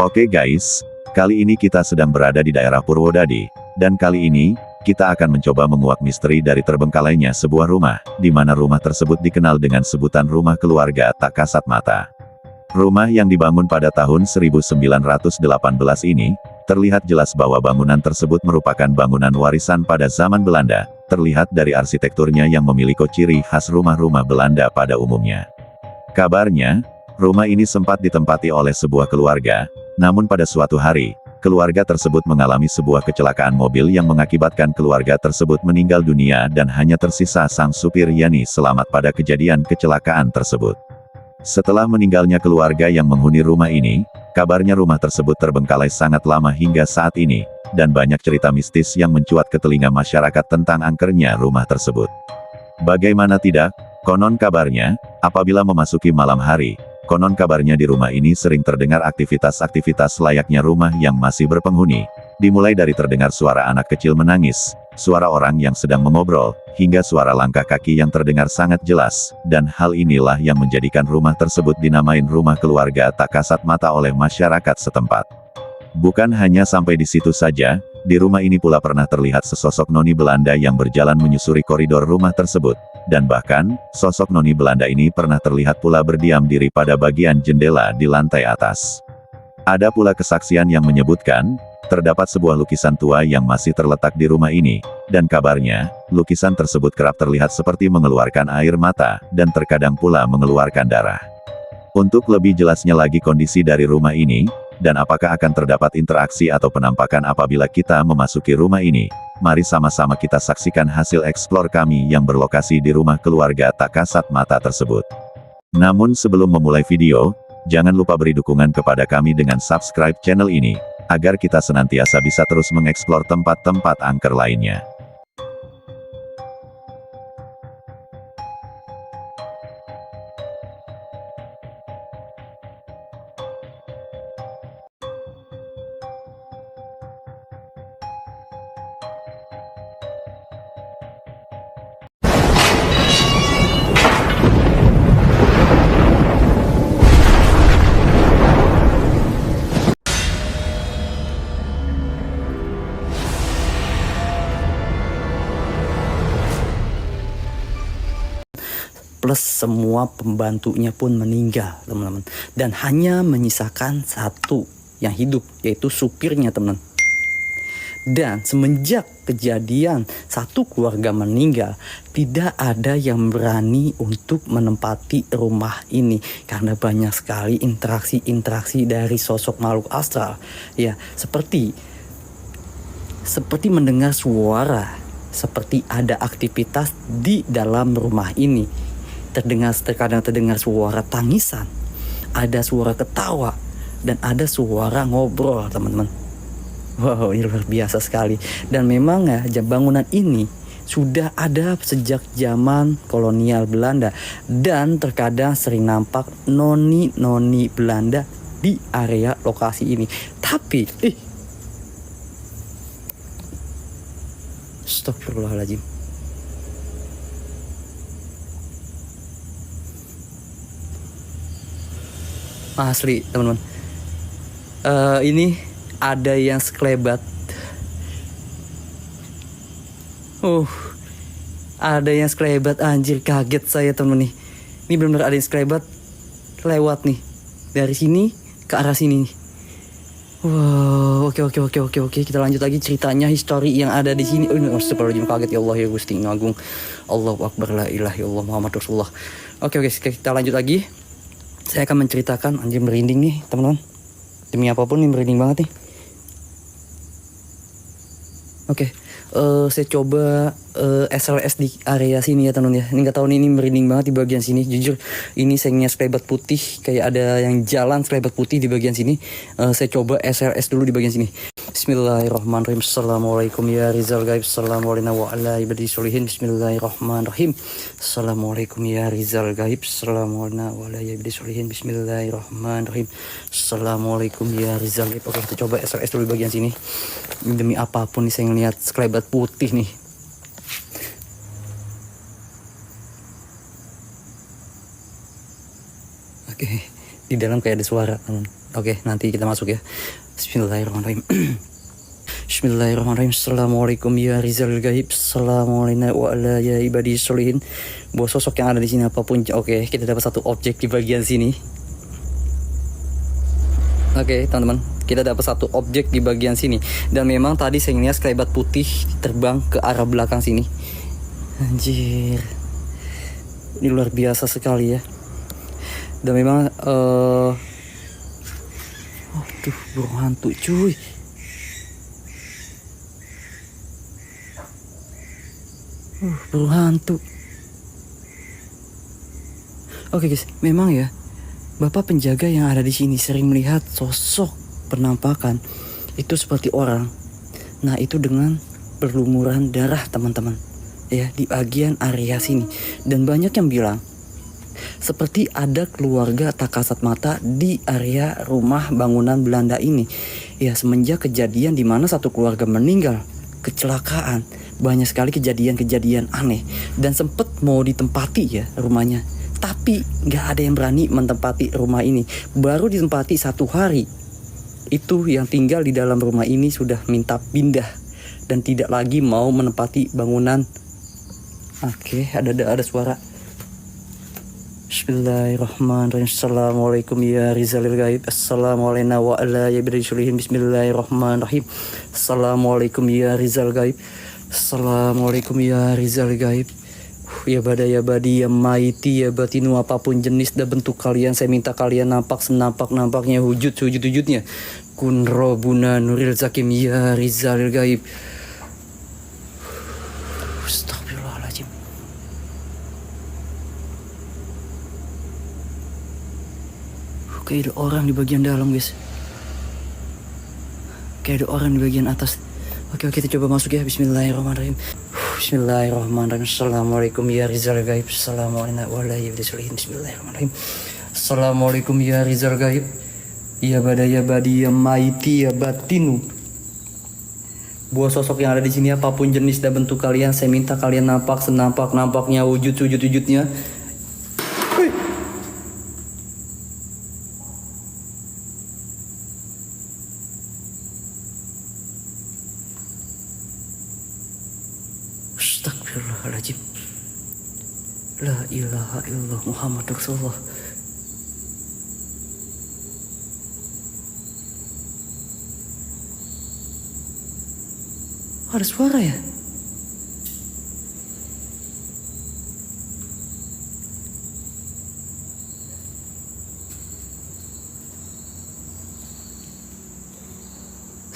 Oke guys, kali ini kita sedang berada di daerah Purwodadi, dan kali ini, kita akan mencoba menguak misteri dari terbengkalainya sebuah rumah, di mana rumah tersebut dikenal dengan sebutan rumah keluarga tak kasat mata. Rumah yang dibangun pada tahun 1918 ini, terlihat jelas bahwa bangunan tersebut merupakan bangunan warisan pada zaman Belanda, terlihat dari arsitekturnya yang memiliki ciri khas rumah-rumah Belanda pada umumnya. Kabarnya, rumah ini sempat ditempati oleh sebuah keluarga, namun pada suatu hari, keluarga tersebut mengalami sebuah kecelakaan mobil yang mengakibatkan keluarga tersebut meninggal dunia dan hanya tersisa sang supir Yani selamat pada kejadian kecelakaan tersebut. Setelah meninggalnya keluarga yang menghuni rumah ini, kabarnya rumah tersebut terbengkalai sangat lama hingga saat ini, dan banyak cerita mistis yang mencuat ke telinga masyarakat tentang angkernya rumah tersebut. Bagaimana tidak, konon kabarnya, apabila memasuki malam hari, konon kabarnya di rumah ini sering terdengar aktivitas-aktivitas layaknya rumah yang masih berpenghuni, dimulai dari terdengar suara anak kecil menangis, suara orang yang sedang mengobrol, hingga suara langkah kaki yang terdengar sangat jelas, dan hal inilah yang menjadikan rumah tersebut dinamain rumah keluarga tak kasat mata oleh masyarakat setempat. Bukan hanya sampai di situ saja, di rumah ini pula pernah terlihat sesosok noni Belanda yang berjalan menyusuri koridor rumah tersebut, dan bahkan, sosok noni Belanda ini pernah terlihat pula berdiam diri pada bagian jendela di lantai atas. Ada pula kesaksian yang menyebutkan, terdapat sebuah lukisan tua yang masih terletak di rumah ini, dan kabarnya, lukisan tersebut kerap terlihat seperti mengeluarkan air mata, dan terkadang pula mengeluarkan darah. Untuk lebih jelasnya lagi kondisi dari rumah ini, dan apakah akan terdapat interaksi atau penampakan apabila kita memasuki rumah ini, mari sama-sama kita saksikan hasil eksplor kami yang berlokasi di rumah keluarga tak kasat mata tersebut. Namun sebelum memulai video, jangan lupa beri dukungan kepada kami dengan subscribe channel ini, agar kita senantiasa bisa terus mengeksplor tempat-tempat angker lainnya. Plus semua pembantunya pun meninggal, teman-teman. Dan hanya menyisakan satu yang hidup, yaitu supirnya, teman-teman. Dan semenjak kejadian satu keluarga meninggal, tidak ada yang berani untuk menempati rumah ini. Karena banyak sekali interaksi dari sosok makhluk astral. Ya, seperti mendengar suara, seperti ada aktivitas di dalam rumah ini. Terkadang terdengar suara tangisan, ada suara ketawa, dan ada suara ngobrol, teman-teman. Wow, ini luar biasa sekali. Dan memang ya, bangunan ini sudah ada sejak zaman kolonial Belanda, dan terkadang sering nampak noni-noni Belanda di area lokasi ini. Tapi, astagfirullahaladzim. Asli, teman-teman. Ini ada yang sekelebat. Ada yang sekelebat, anjir, kaget saya, teman nih. Ini benar-benar ada yang sekelebat lewat nih dari sini ke arah sini. Wow, oke. Kita lanjut lagi ceritanya, histori yang ada di sini. Astagfirullahaladzim, kaget, ya Allah, ya Gusti Agung. Allahu Akbar, la ilaha illallah Muhammad Rasulullah. Oke, kita lanjut lagi. Saya akan menceritakan, anjir, merinding nih, teman-teman. Demi apapun nih, merinding banget nih. Oke, saya coba SLS di area sini ya, teman-teman ya. Ini nggak tahu nih, ini merinding banget di bagian sini. Jujur, ini saya ngeliat sekelebat putih, kayak ada yang jalan sekelebat putih di bagian sini. Saya coba SLS dulu di bagian sini. Bismillahirrahmanirrahim. Assalamualaikum ya Rizal Gaib. Assalamualaikum wa ala ibadi solihin. Bismillahirrahmanirrahim. Assalamualaikum ya Rizal Gaib. Assalamualaikum wa ala ibadi solihin. Bismillahirrahmanirrahim. Assalamualaikum ya Rizal Gaib. Oke, kita coba SLS dulu di bagian sini. Demi apapun nih, saya ngeliat sekelebat putih nih. Oke, di dalam kayak ada suara, teman. Oke, nanti kita masuk ya. Bismillahirrahmanirrahim. Bismillahirrahmanirrahim. Assalamualaikum ya Rizal Gaib. Assalamualaikum wa ala ya ibadi solihin. Buat sosok yang ada di sini apapun. Oke, kita dapat satu objek di bagian sini. Oke, teman-teman, kita dapat satu objek di bagian sini. Dan memang tadi saya ngeliat sekelebat putih terbang ke arah belakang sini. Anjir, ini luar biasa sekali ya. Dan memang aduh, burung hantu cuy. Burung hantu. Oke guys, memang ya, Bapak penjaga yang ada di sini sering melihat sosok penampakan itu seperti orang. Nah, itu dengan berlumuran darah, teman-teman. Ya, di bagian area sini. Dan banyak yang bilang seperti ada keluarga tak kasat mata di area rumah bangunan Belanda ini. Ya, semenjak kejadian di mana satu keluarga meninggal, kecelakaan, banyak sekali kejadian-kejadian aneh. Dan sempat mau ditempati ya rumahnya, tapi nggak ada yang berani menempati rumah ini. Baru ditempati 1 hari, itu yang tinggal di dalam rumah ini sudah minta pindah dan tidak lagi mau menempati bangunan. Oke, ada suara. Bismillahirrahmanirrahim. Assalamualaikum ya Rizalil Gaib. Assalamualaikum wa ala ya ibadi solihin. Bismillahirrahmanirrahim. Assalamualaikum ya Rizal Gaib. Assalamualaikum ya Rizal Gaib. Ya badaya badi ya maiti ya batinu, apapun jenis dan bentuk kalian, saya minta kalian nampak senampak-nampaknya wujudnya. Kun robuna nuril zakim ya Rizal Gaib. Astagfirullahaladzim. Kayak ada orang di bagian dalam guys. Kayak ada orang di bagian atas. Oke, kita coba masuk ya. Bismillahirrahmanirrahim. Bismillahirrahmanirrahim. Assalamualaikum ya Rizal Gaib. Assalamualaikum warahmatullahi wabarakatuh. Bismillahirrahmanirrahim. Assalamualaikum ya Rizal Gaib. Ya badaya badi ya maiti ya batinu. Buat sosok yang ada di sini apapun jenis dan bentuk kalian, saya minta kalian nampak senampak-nampaknya wujudnya. Astagfirullahaladzim. La ilaha illallah Muhammad Rasulullah. Ada suara ya?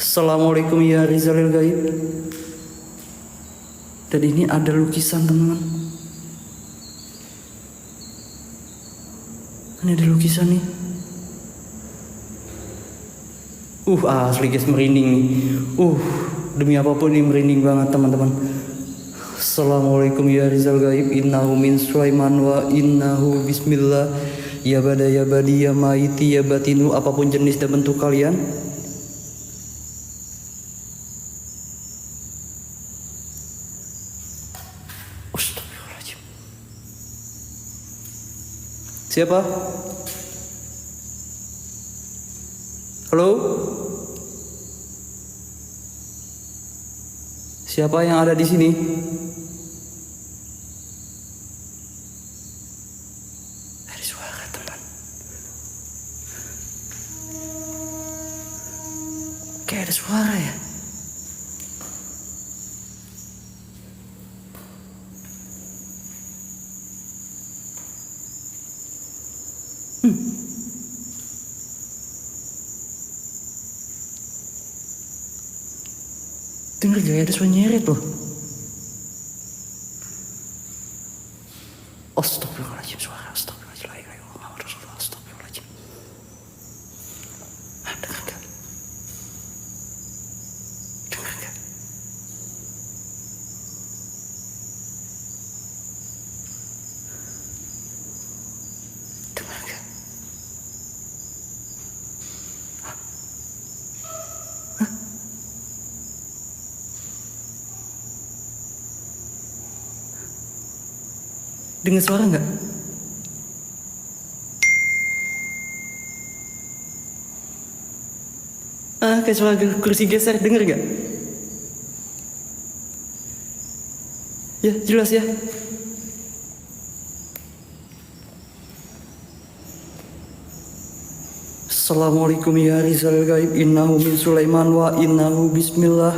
Assalamualaikum ya Rizalil Gaib. Dan ini ada lukisan, teman-teman. Ini ada lukisan nih. Asli guys, merinding nih. Demi apapun ini merinding banget, teman-teman. Assalamualaikum ya Rizal Gaib. Innahu min Sulaiman wa innahu bismillah. Ya badaya badi ya maiti ya batinu, apapun jenis dan bentuk kalian. Astagfirullahaladzim. Siapa? Halo? Siapa yang ada di sini? Ada suara, teman. Kayak ada suara ya. Dengar gak, ada suara nyeret loh. Astagfirullahaladzim, suara. Astagfirullahaladzim. La ilaha illallah Muhammad Rasulullah. Astagfirullahaladzim. Dengar gak? Dengar gak? Dengar gak? Dengar suara nggak? kayak suara kursi geser, denger gak? Ya jelas ya. Assalamualaikum ya Rizal Gaib, innahu min Sulaiman wa innahu bismillah.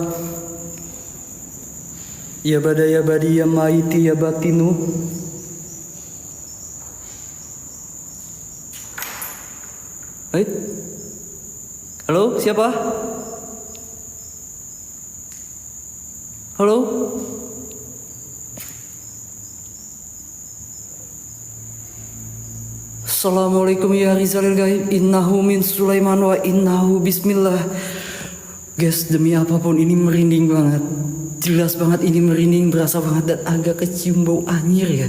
Ya bada ya badi ya maiti ya batinu. Hai. Halo, siapa? Halo? Assalamualaikum ya Rizal Gaib, innahu min Sulaiman wa innahu bismillah. Guys, demi apapun ini merinding banget. Jelas banget ini merinding, berasa banget dan agak kecium bau anyir ya.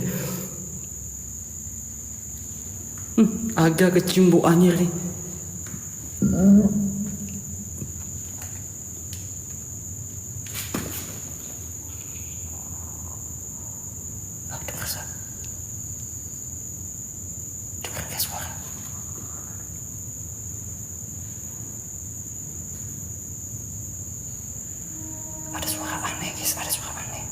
Agak kecium bau anyir nih. Ada suara aneh guys, ada suara aneh.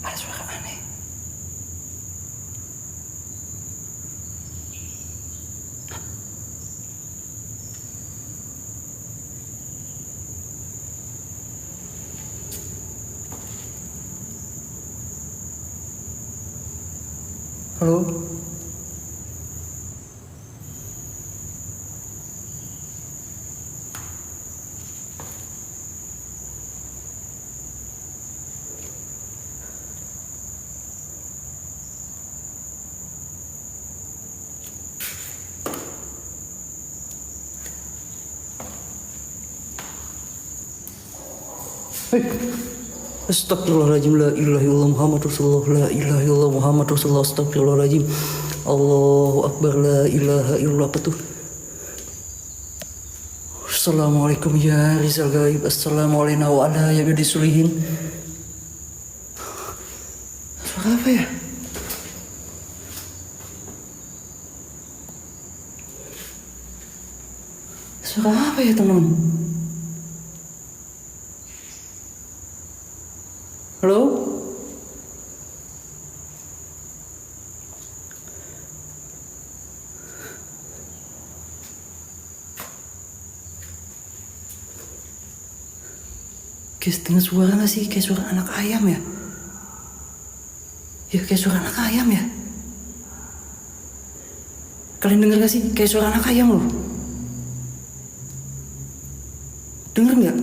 Ada suara aneh. Halo? Astagfirullahaladzim, la ilaha illallah Muhammad Rasulullah, la ilaha illallah Muhammad Rasulullah, astagfirullahaladzim. Allahu Akbar, la ilaha illallah. Apa tuh? Assalamualaikum ya Rizal Gaib, assalamualaikum wa ala ya bidi sulihin. Suara apa ya? Suara apa ya teman-teman? Halo? Guys, dengar suara gak sih? Kayak suara anak ayam ya? Ya kayak suara anak ayam ya? Kalian denger gak sih? Kayak suara anak ayam loh. Denger gak?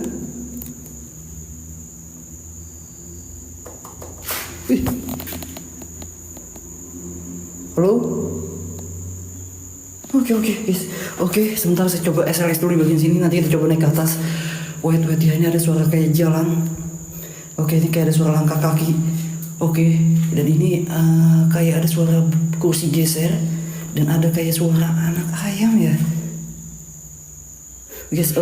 Wih. Halo? Oke guys. Oke, sebentar saya coba SLS dulu di bagian sini. Nanti kita coba naik ke atas. Wait ya, ini ada suara kayak jalan. Oke, ini kayak ada suara langkah kaki. Oke, dan ini kayak ada suara kursi geser. Dan ada kayak suara anak ayam ya. Guys,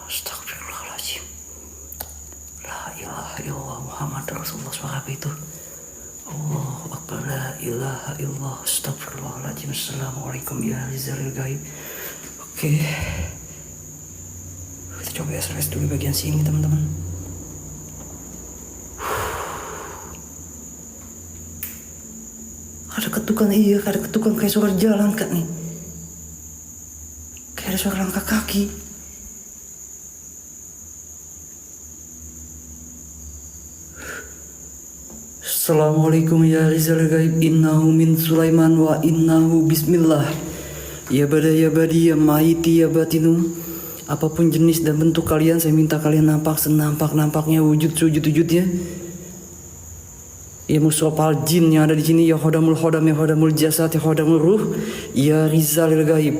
Astagfirullahaladzim. La ilaha illallah Muhammad Rasulullah. Suara apa itu? Allahu Akbar, la ilaha illallah, astagfirullahaladzim. Assalamualaikum ya Rizal Gaib. Oke, kita coba SLS dulu bagian sini teman-teman. Ada ketukan, iya ada ketukan kayak suara jalan kan nih. Kayak ada suara langkah kaki. Assalamualaikum ya Rizal Gaib, innahu min Sulaiman wa innahu bismillah. Ya bada ya badi ya maiti ya batinu. Apapun jenis dan bentuk kalian, saya minta kalian nampak senampak-nampaknya wujudnya. Ya musrofal jin yang ada di sini, ya hodamul hodam, ya hodamul jasad, ya hodamul ruh, ya Rizal Gaib.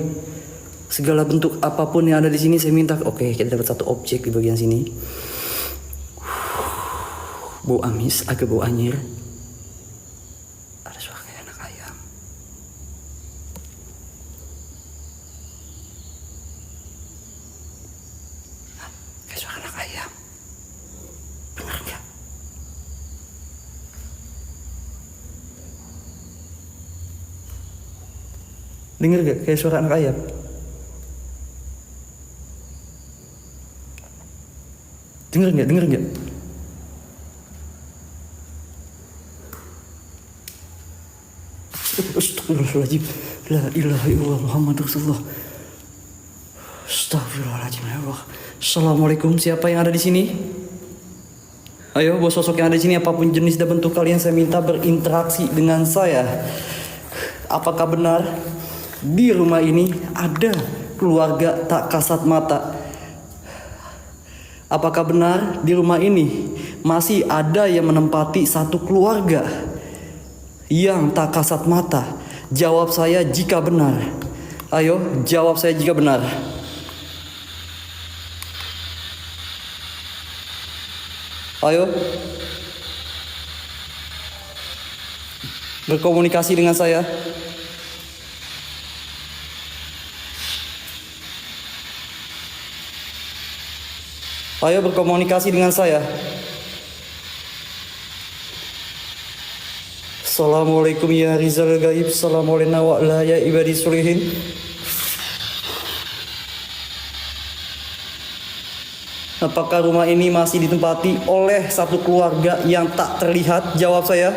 Segala bentuk apapun yang ada di sini saya minta. Oke, kita dapat satu objek di bagian sini. Bau amis, agak bau anyir. Ada suara kayak anak ayam. Kayak suara anak ayam. Bener gak? Dengar gak kayak suara anak ayam? Dengar nggak? Dengar nggak? Astagfirullahaladzim. La ilaha illallah Muhammad Rasulullah. Astagfirullahaladzim ya Allah. Assalamualaikum, siapa yang ada di sini? Ayo, bos sosok yang ada di sini, apapun jenis dan bentuk kalian, saya minta berinteraksi dengan saya. Apakah benar di rumah ini ada keluarga tak kasat mata? Apakah benar di rumah ini masih ada yang menempati satu keluarga yang tak kasat mata? Jawab saya jika benar. Ayo, jawab saya jika benar. Ayo, berkomunikasi dengan saya. Ayo berkomunikasi dengan saya. Assalamualaikum ya Rizal Gaib. Assalamualaikum wa ala ya ibadi solihin. Apakah rumah ini masih ditempati oleh satu keluarga yang tak terlihat? Jawab saya.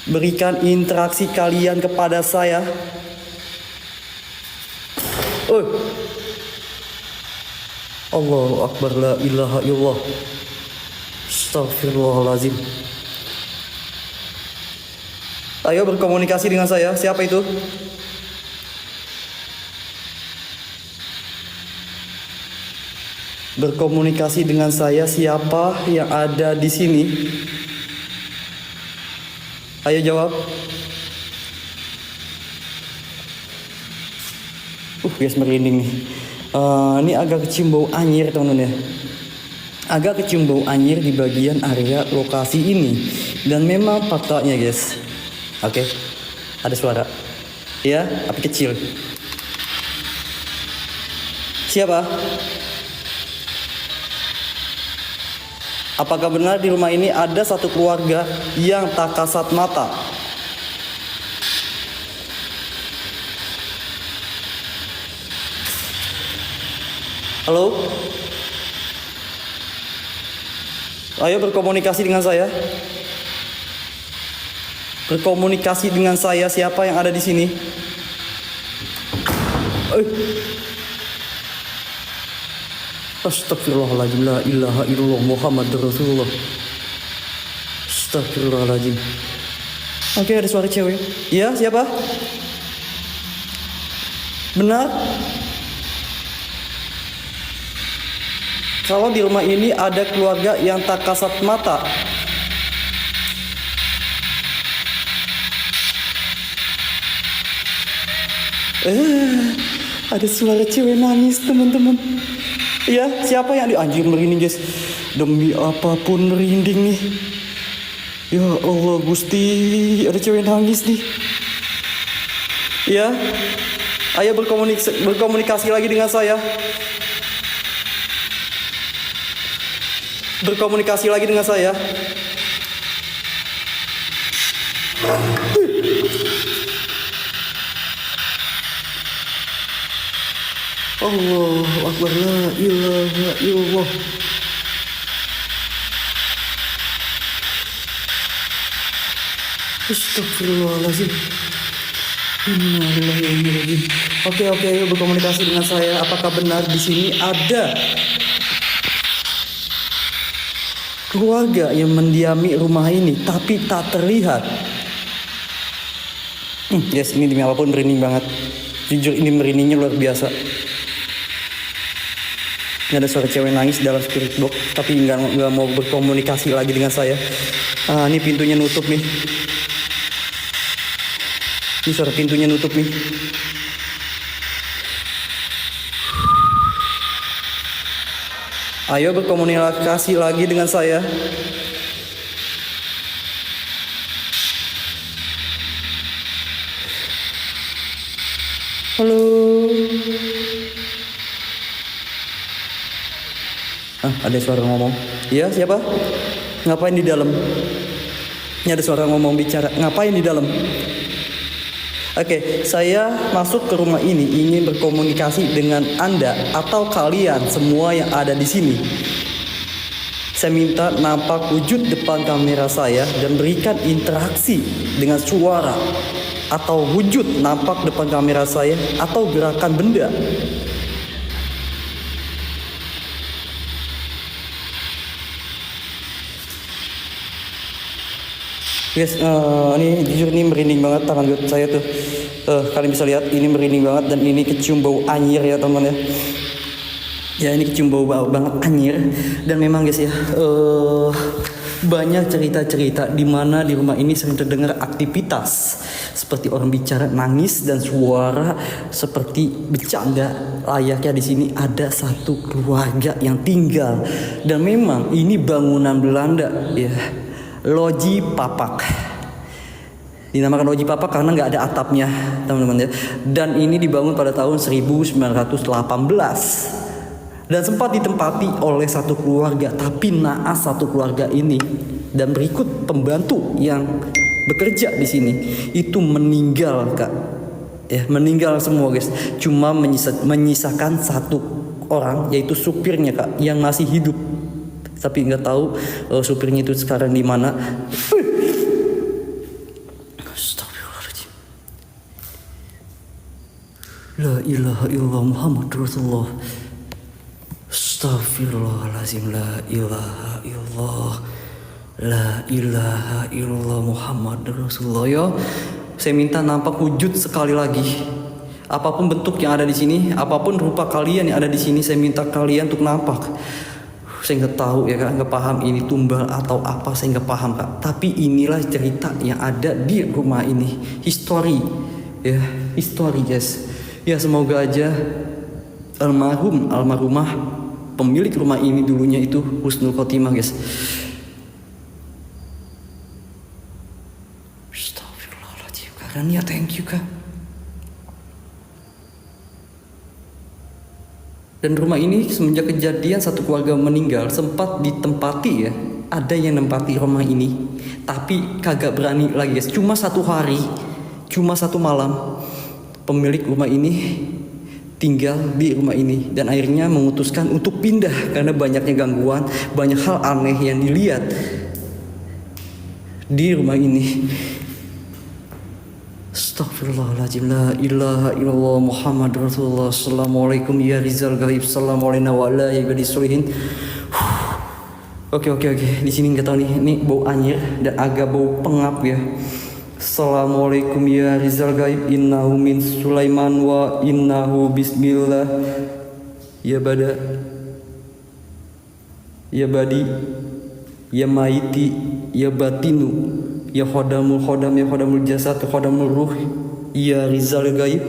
Berikan interaksi kalian kepada saya. Allahu Akbar, la ilaha illallah. Astagfirullahaladzim. Ayo berkomunikasi dengan saya. Siapa itu? Berkomunikasi dengan saya, siapa yang ada di sini? Ayo jawab. Guys, merinding nih. Ini agak kecium bau anyir teman-teman ya. Agak kecium bau anyir di bagian area lokasi ini. Dan memang faktanya guys. Oke, ada suara. Ya, api kecil. Siapa? Apakah benar di rumah ini ada satu keluarga yang tak kasat mata? Halo? Ayo berkomunikasi dengan saya. Berkomunikasi dengan saya, siapa yang ada di sini? Astagfirullahaladzim, la ilaha illallah Muhammad Rasulullah. Astagfirullahaladzim. Oke, ada suara cewek. Iya, siapa? Benar? Kalau di rumah ini ada keluarga yang tak kasat mata. Ada suara cewek nangis teman-teman. Ya, siapa yang anjir merinding guys. Demi apapun merinding nih. Ya Allah Gusti, ada cewek nangis nih. Ya, ayo berkomunikasi lagi dengan saya. Berkomunikasi lagi dengan saya. Allahu Akbar, la ilaha illallah. Astagfirullahaladzim. Innalillahi wa inna ilaihi raji'un. Oke, ayo berkomunikasi dengan saya. Apakah benar di sini ada keluarga yang mendiami rumah ini tapi tak terlihat? Yes, ini demi apapun merinding banget. Jujur ini merindingnya luar biasa. Ini ada suara cewek nangis dalam spirit box, tapi nggak mau berkomunikasi lagi dengan saya. Ini pintunya nutup nih. Ini suara pintunya nutup nih. Ayo berkomunikasi lagi dengan saya. Halo. Ada suara ngomong. Iya, siapa? Ngapain di dalam? Ini ada suara ngomong bicara. Ngapain di dalam? Oke, saya masuk ke rumah ini ingin berkomunikasi dengan Anda atau kalian semua yang ada di sini. Saya minta nampak wujud depan kamera saya dan berikan interaksi dengan suara atau wujud nampak depan kamera saya atau gerakan benda. Guys, ini jujur ini merinding banget tangan saya tuh. Kalian bisa lihat ini merinding banget dan ini kecium bau anyir ya teman ya. Ya ini kecium bau banget anyir dan memang guys ya banyak cerita-cerita di mana di rumah ini sering terdengar aktivitas seperti orang bicara, nangis dan suara seperti bercanda. Layaknya di sini ada satu keluarga yang tinggal dan memang ini bangunan Belanda ya. Loji Papak. Dinamakan Loji Papak karena nggak ada atapnya, teman-teman ya. Dan ini dibangun pada tahun 1918 dan sempat ditempati oleh satu keluarga, tapi naas satu keluarga ini dan berikut pembantu yang bekerja di sini itu meninggal, Kak. Ya, meninggal semua, guys. Cuma menyisakan satu orang yaitu supirnya, Kak, yang masih hidup. Tapi nggak tahu supirnya itu sekarang di mana. Astagfirullahaladzim. La ilaha illallah Muhammad Rasulullah. Astagfirullahaladzim. La ilaha illallah. La ilaha illallah Muhammad Rasulullah. Ya, saya minta nampak wujud sekali lagi. Apapun bentuk yang ada di sini, apapun rupa kalian yang ada di sini, saya minta kalian untuk nampak. Saya nggak tahu ya Kak, nggak paham ini tumbal atau apa, saya nggak paham Kak. Tapi inilah cerita yang ada di rumah ini, history ya, history guys. Ya semoga aja almarhumah pemilik rumah ini dulunya itu husnul khotimah guys. Astagfirullahaladzim Kak, ya thank you Kak. Dan rumah ini semenjak kejadian satu keluarga meninggal sempat ditempati ya. Ada yang nempati rumah ini, tapi kagak berani lagi guys. Cuma satu hari, cuma satu malam, pemilik rumah ini tinggal di rumah ini dan akhirnya memutuskan untuk pindah karena banyaknya gangguan, banyak hal aneh yang dilihat di rumah ini. Astagfirullahaladzim. La ilaha illallah Muhammad Rasulullah. Assalamualaikum ya Rizal Gaib. Assalamualaikum wa ala ibadi solihin. Oke. Di sini nggak tahu nih. Ini bau anyir dan agak bau pengap ya. Assalamualaikum ya Rizal Gaib. Innahu min Sulaiman wa innahu bismillah. Ya bada. Ya badi. Ya maiti. Ya batinu. Ya khodamul khodam, ya khodamul jasad, ya khodamul ruh, ya Rizal Gaib.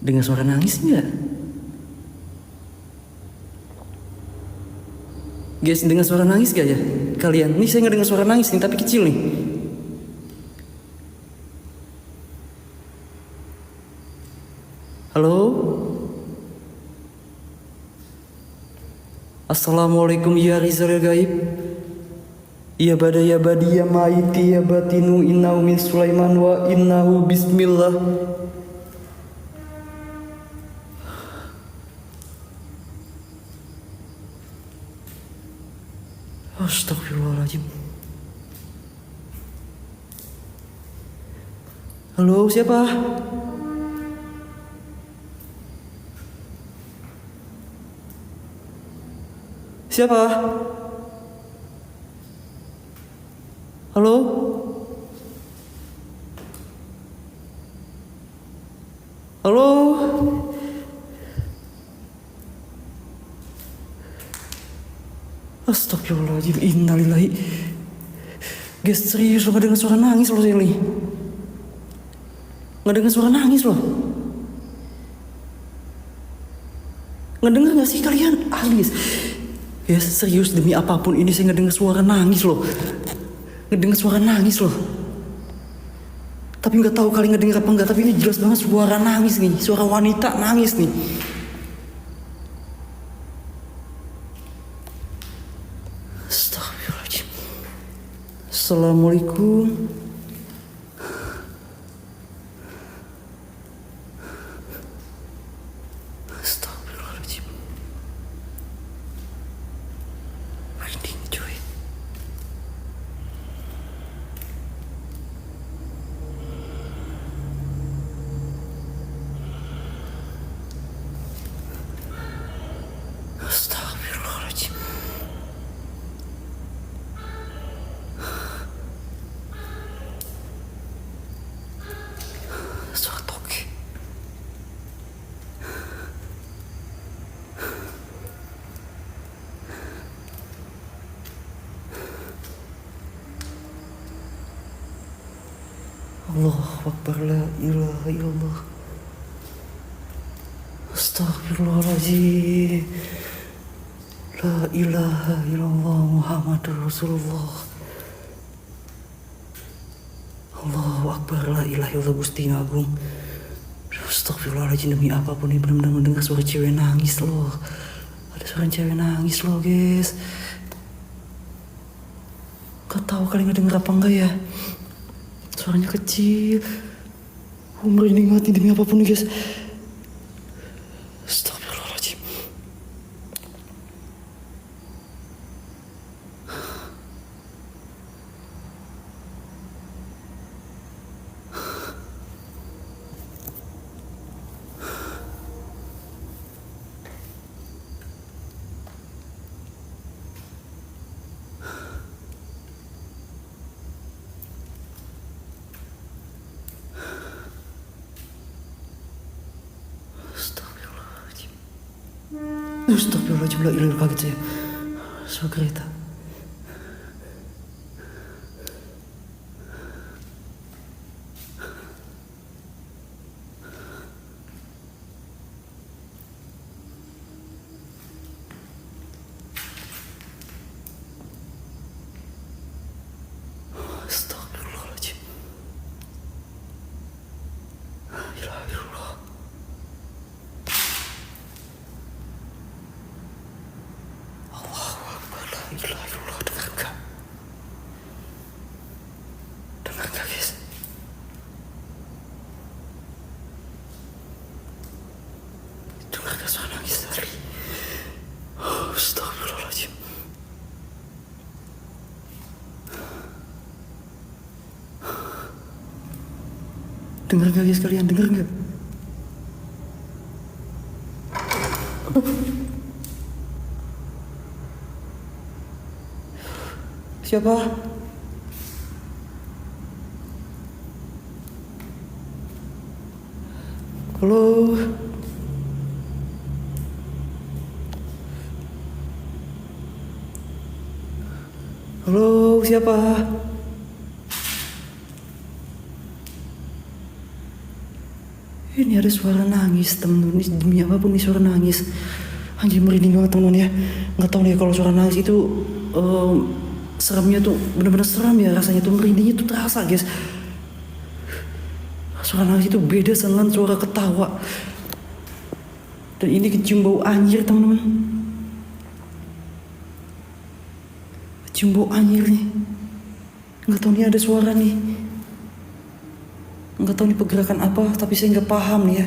Dengar suara nangis enggak? Guys, dengar suara nangis gak ya? Kalian, nih saya nggak dengar suara nangis nih, tapi kecil nih. Halo? Assalamualaikum ya Rizal Gaib. Ya bada ya badi ya maiti ya batinu innahu min Sulaiman wa innahu bismillah. Astagfirullahaladzim. Halo, siapa? Siapa? Halo? Halo? Astagfirullahaladzim, innalillahi. Guys, serius lo gak dengar suara nangis lo Sally. Gak dengar suara nangis lo. Gak dengar gak sih kalian? Guys. Ya serius demi apapun ini saya gak dengar suara nangis loh. Gak dengar suara nangis loh. Tapi gak tahu kalian gak dengar apa enggak. Tapi ini jelas banget suara nangis nih. Suara wanita nangis nih. Assalamualaikum. Astagfirullahaladzim. Merinding cuy. Astagfirullahaladzim. Suara toke. Allahu Akbar, la ilaha illallah. Astagfirullahaladzim. La ilaha illallah Muhammadur Rasulullah. Allahu Akbar, la ilaha illallah Gusti Agung. Astagfirullahaladzim, demi apapun ini benar-benar mendengar suara cewek nangis loh. Ada suara cewek nangis loh guys. Gak tahu kalian ngedenger apa enggak ya. Suaranya kecil. Merinding mati demi apapun nih guys. Astagfirullahaladzim. Astagfirullahaladzim. Astagfirullahaladzim, la ilaha illallah, kaget saya. Suara kereta. Astagfirullahaladzim. La ilaha illallah. Allahu Akbar, la ilaha illallah. Dengar gak? Dengar gak guys? Dengar gak suara nangis tadi? Astagfirullahaladzim. Dengar gak guys kalian? Dengar gak? Siapa? Halo? Halo, siapa? Ini ada suara nangis temen-temen. Ini demi apapun nih suara nangis. Anjir, merinding banget temen-temen ya. Nggak tahu nih kalau suara nangis itu seremnya tuh bener-bener seram ya, rasanya tuh merindingnya tuh terasa guys. Suara nangis itu beda dengan suara ketawa. Dan ini kecium bau anjir teman-teman. Kecium bau anjir nih. Nggak tahu nih ada suara nih. Nggak tahu nih pergerakan apa, tapi saya nggak paham nih ya.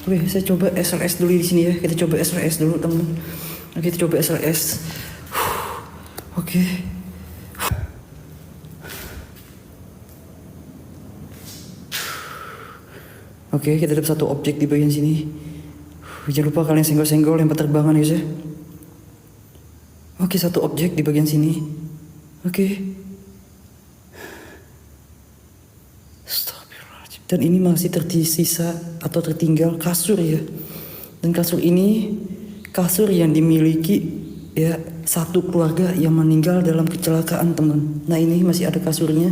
Oke, saya coba SLS dulu di sini ya. Kita coba SLS dulu teman-teman. Oke, kita coba SLS. Oke. Oke, kita dapat satu objek di bagian sini. Jangan lupa kalian senggol-senggol lempar terbangan guys ya. Oke, satu objek di bagian sini. Oke. Astagfirullahaladzim. Dan ini masih tersisa atau tertinggal kasur ya. Dan kasur ini kasur yang dimiliki ya satu keluarga yang meninggal dalam kecelakaan teman. Nah ini masih ada kasurnya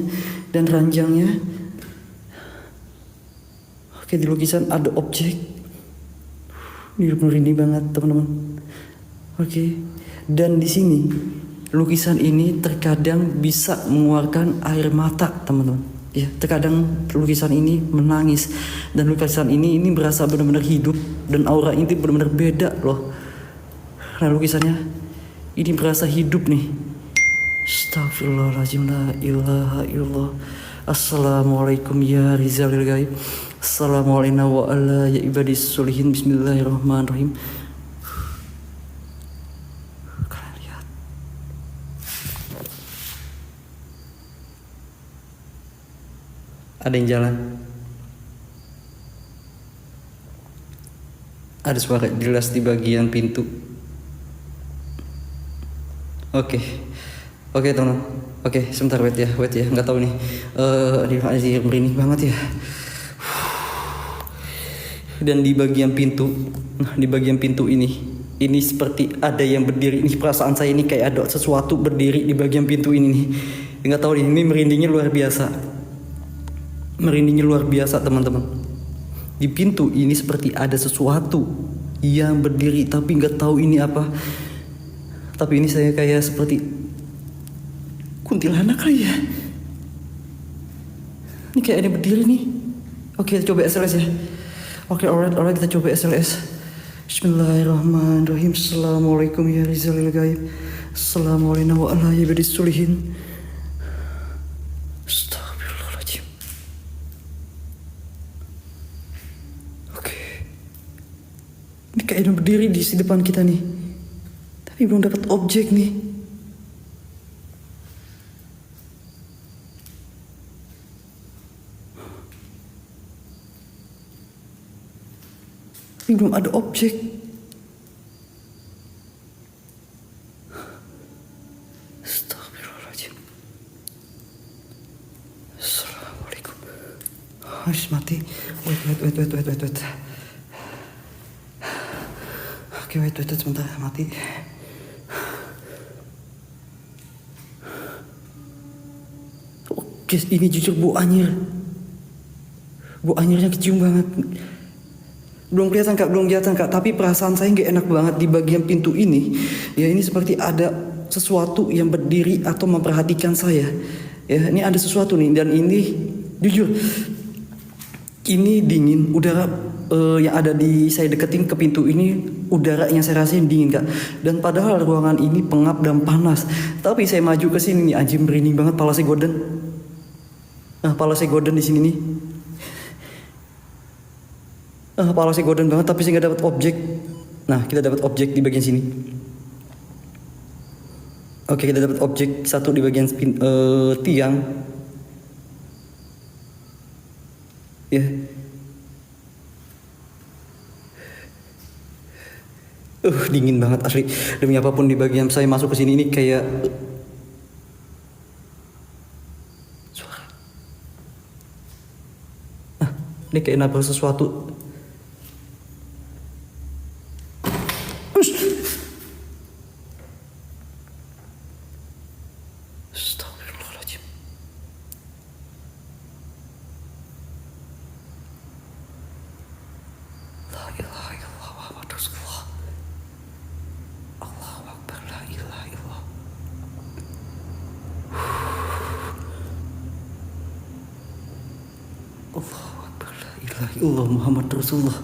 dan ranjangnya. Oke, di lukisan ada objek. Ini merinding banget teman-teman. Oke, dan di sini lukisan ini terkadang bisa mengeluarkan air mata teman-teman. Ya, terkadang lukisan ini menangis dan lukisan ini berasa benar-benar hidup dan aura ini benar-benar beda loh. Nah lukisannya ini berasa hidup nih. Astagfirullahaladzim, la ilaha illallah. Assalamualaikum ya Rizalil Gaib. Assalamualaikum wa ala ya ibadis solihin. Bismillahirrahmanirrahim. Kalian lihat, ada yang jalan. Ada suara jelas di bagian pintu. Oke, teman-teman. Oke, sebentar, wait ya, nggak tahu nih. Aduh, merinding banget ya. Dan di bagian pintu, di bagian pintu ini seperti ada yang berdiri. Ini perasaan saya ini kayak ada sesuatu berdiri di bagian pintu ini nih. Nggak tahu nih, ini merindingnya luar biasa. Merindingnya luar biasa, teman-teman. Di pintu ini seperti ada sesuatu yang berdiri, tapi nggak tahu ini apa. Tapi ini saya kayak seperti kuntilanak kali ya. Ini kayak ada berdiri nih. Oke, kita coba SLS ya. Oke, alright, kita coba SLS. Bismillahirrahmanirrahim. Assalamualaikum ya Rizalil Gaib. Assalamualaikum wa ala ibadis solihin. Astagfirullahaladzim. Oke, ini kayak ada berdiri di depan kita nih, tapi belum dapat objek nih. Tapi belum ada objek. Astagfirullahaladzim. Assalamualaikum. Harus mati. Wait. Oke, wait, sebentar, mati. Oke, ini jujur bau anyir. Bau anyirnya kecium banget. Belum kelihatan kak, tapi perasaan saya nggak enak banget di bagian pintu ini. Ya, ini seperti ada sesuatu yang berdiri atau memperhatikan saya. Ya, ini ada sesuatu nih, dan ini jujur, ini dingin. Udara yang ada di saya deketin ke pintu ini, udara yang saya rasain dingin kak. Dan padahal ruangan ini pengap dan panas. Tapi saya maju ke sini nih, anjing merinding banget, pala saya golden. Nah, pala saya golden di sini nih. Kepala saya golden banget, tapi saya nggak dapat objek. Nah, kita dapat objek di bagian sini. Oke, kita dapat objek satu di bagian tiang. Ya. Dingin banget asli. Demi apapun di bagian saya masuk ke sini ini kayak suara. Ini kayak nabrak sesuatu. Astagfirullahaladzim. La ilaha illallah Muhammadur Rasulullah. Allahu Akbar, la ilaha illallah. Allahu Akbar, la ilaha illallah Muhammadur Rasulullah.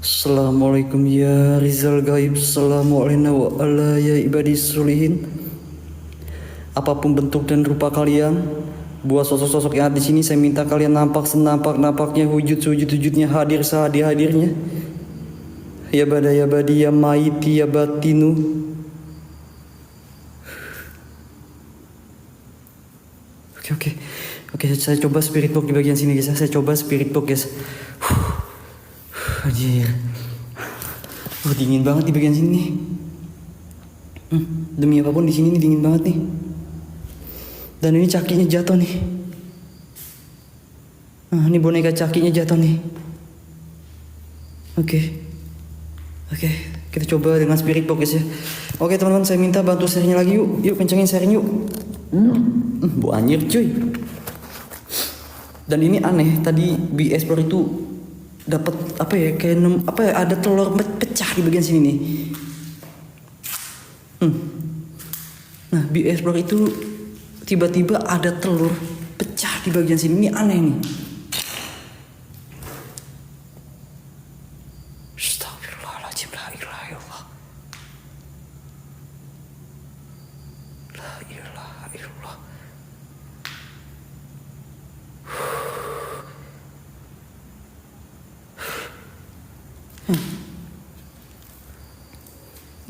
Assalamualaikum ya Rizal Gaib. Assalamualaikum wa ala ya ibadis solihin. Apapun bentuk dan rupa kalian, buat sosok-sosok yang ada di sini, saya minta kalian nampak senampak-nampaknya, wujud-wujudnya, hadir sehadir-hadirnya. Ya badi ya maiti ya batinu. Oke, saya coba spirit box di bagian sini guys. Saya coba spirit box guys. Anjir. Dingin banget di bagian sini nih. Demi apapun di sini nih dingin banget nih. Dan ini cakinya jatuh nih. Ini boneka cakinya jatuh nih. Oke, kita coba dengan spirit box ya. Oke teman-teman, saya minta bantu share-nya lagi yuk. Yuk kencengin share-nya yuk. Bu anjir cuy. Dan ini aneh, tadi BS Pro itu dapat apa ya, kayak ada telur pecah di bagian sini nih. Nah, BS Pro itu tiba-tiba ada telur pecah di bagian sini. Ini aneh nih. Astagfirullahaladzim, la ilaha illallah. La ilaha illallah.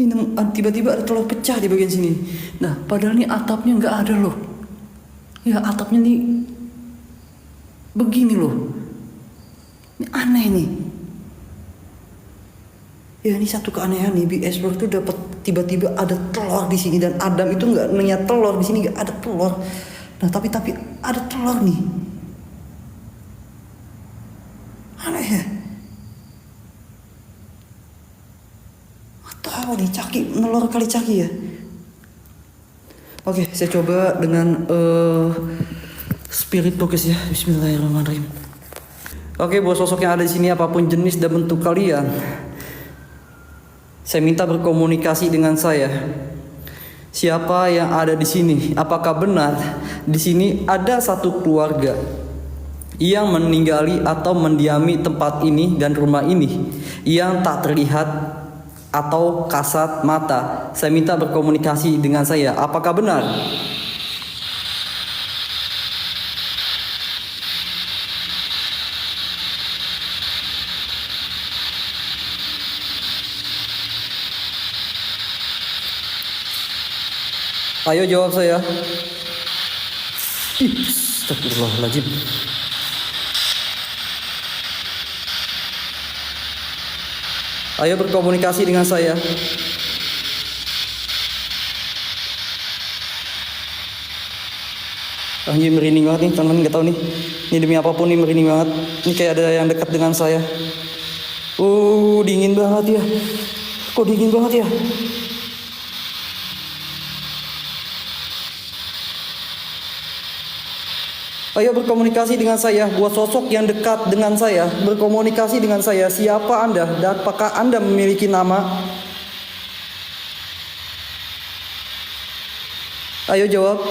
Ini tiba-tiba ada telur pecah di bagian sini. Nah, padahal ini atapnya nggak ada loh. Ya, atapnya nih begini loh. Ini aneh nih. Ya, ini satu keanehan nih. Explore tuh dapat tiba-tiba ada telur di sini, dan Adam itu nggak ngeliat telur di sini, nggak ada telur. Nah, tapi ada telur nih. Aneh ya. Tahu nih, caki nelor kali caki ya. Oke, saya coba dengan spirit focus ya. Bismillahirrahmanirrahim. Oke, buat sosok yang ada di sini, apapun jenis dan bentuk kalian, saya minta berkomunikasi dengan saya. Siapa yang ada di sini? Apakah benar di sini ada satu keluarga yang meninggali atau mendiami tempat ini dan rumah ini yang tak terlihat atau kasat mata? Saya minta berkomunikasi dengan saya. Apakah benar? Ayo jawab saya. Astagfirullahaladzim. Ayo berkomunikasi dengan saya. Ini merinding banget nih, teman-teman, nggak tahu nih. Ini demi apapun nih merinding banget. Ini kayak ada yang dekat dengan saya. Dingin banget ya. Kok dingin banget ya? Ayo berkomunikasi dengan saya. Buat sosok yang dekat dengan saya, berkomunikasi dengan saya. Siapa Anda dan apakah Anda memiliki nama? Ayo jawab.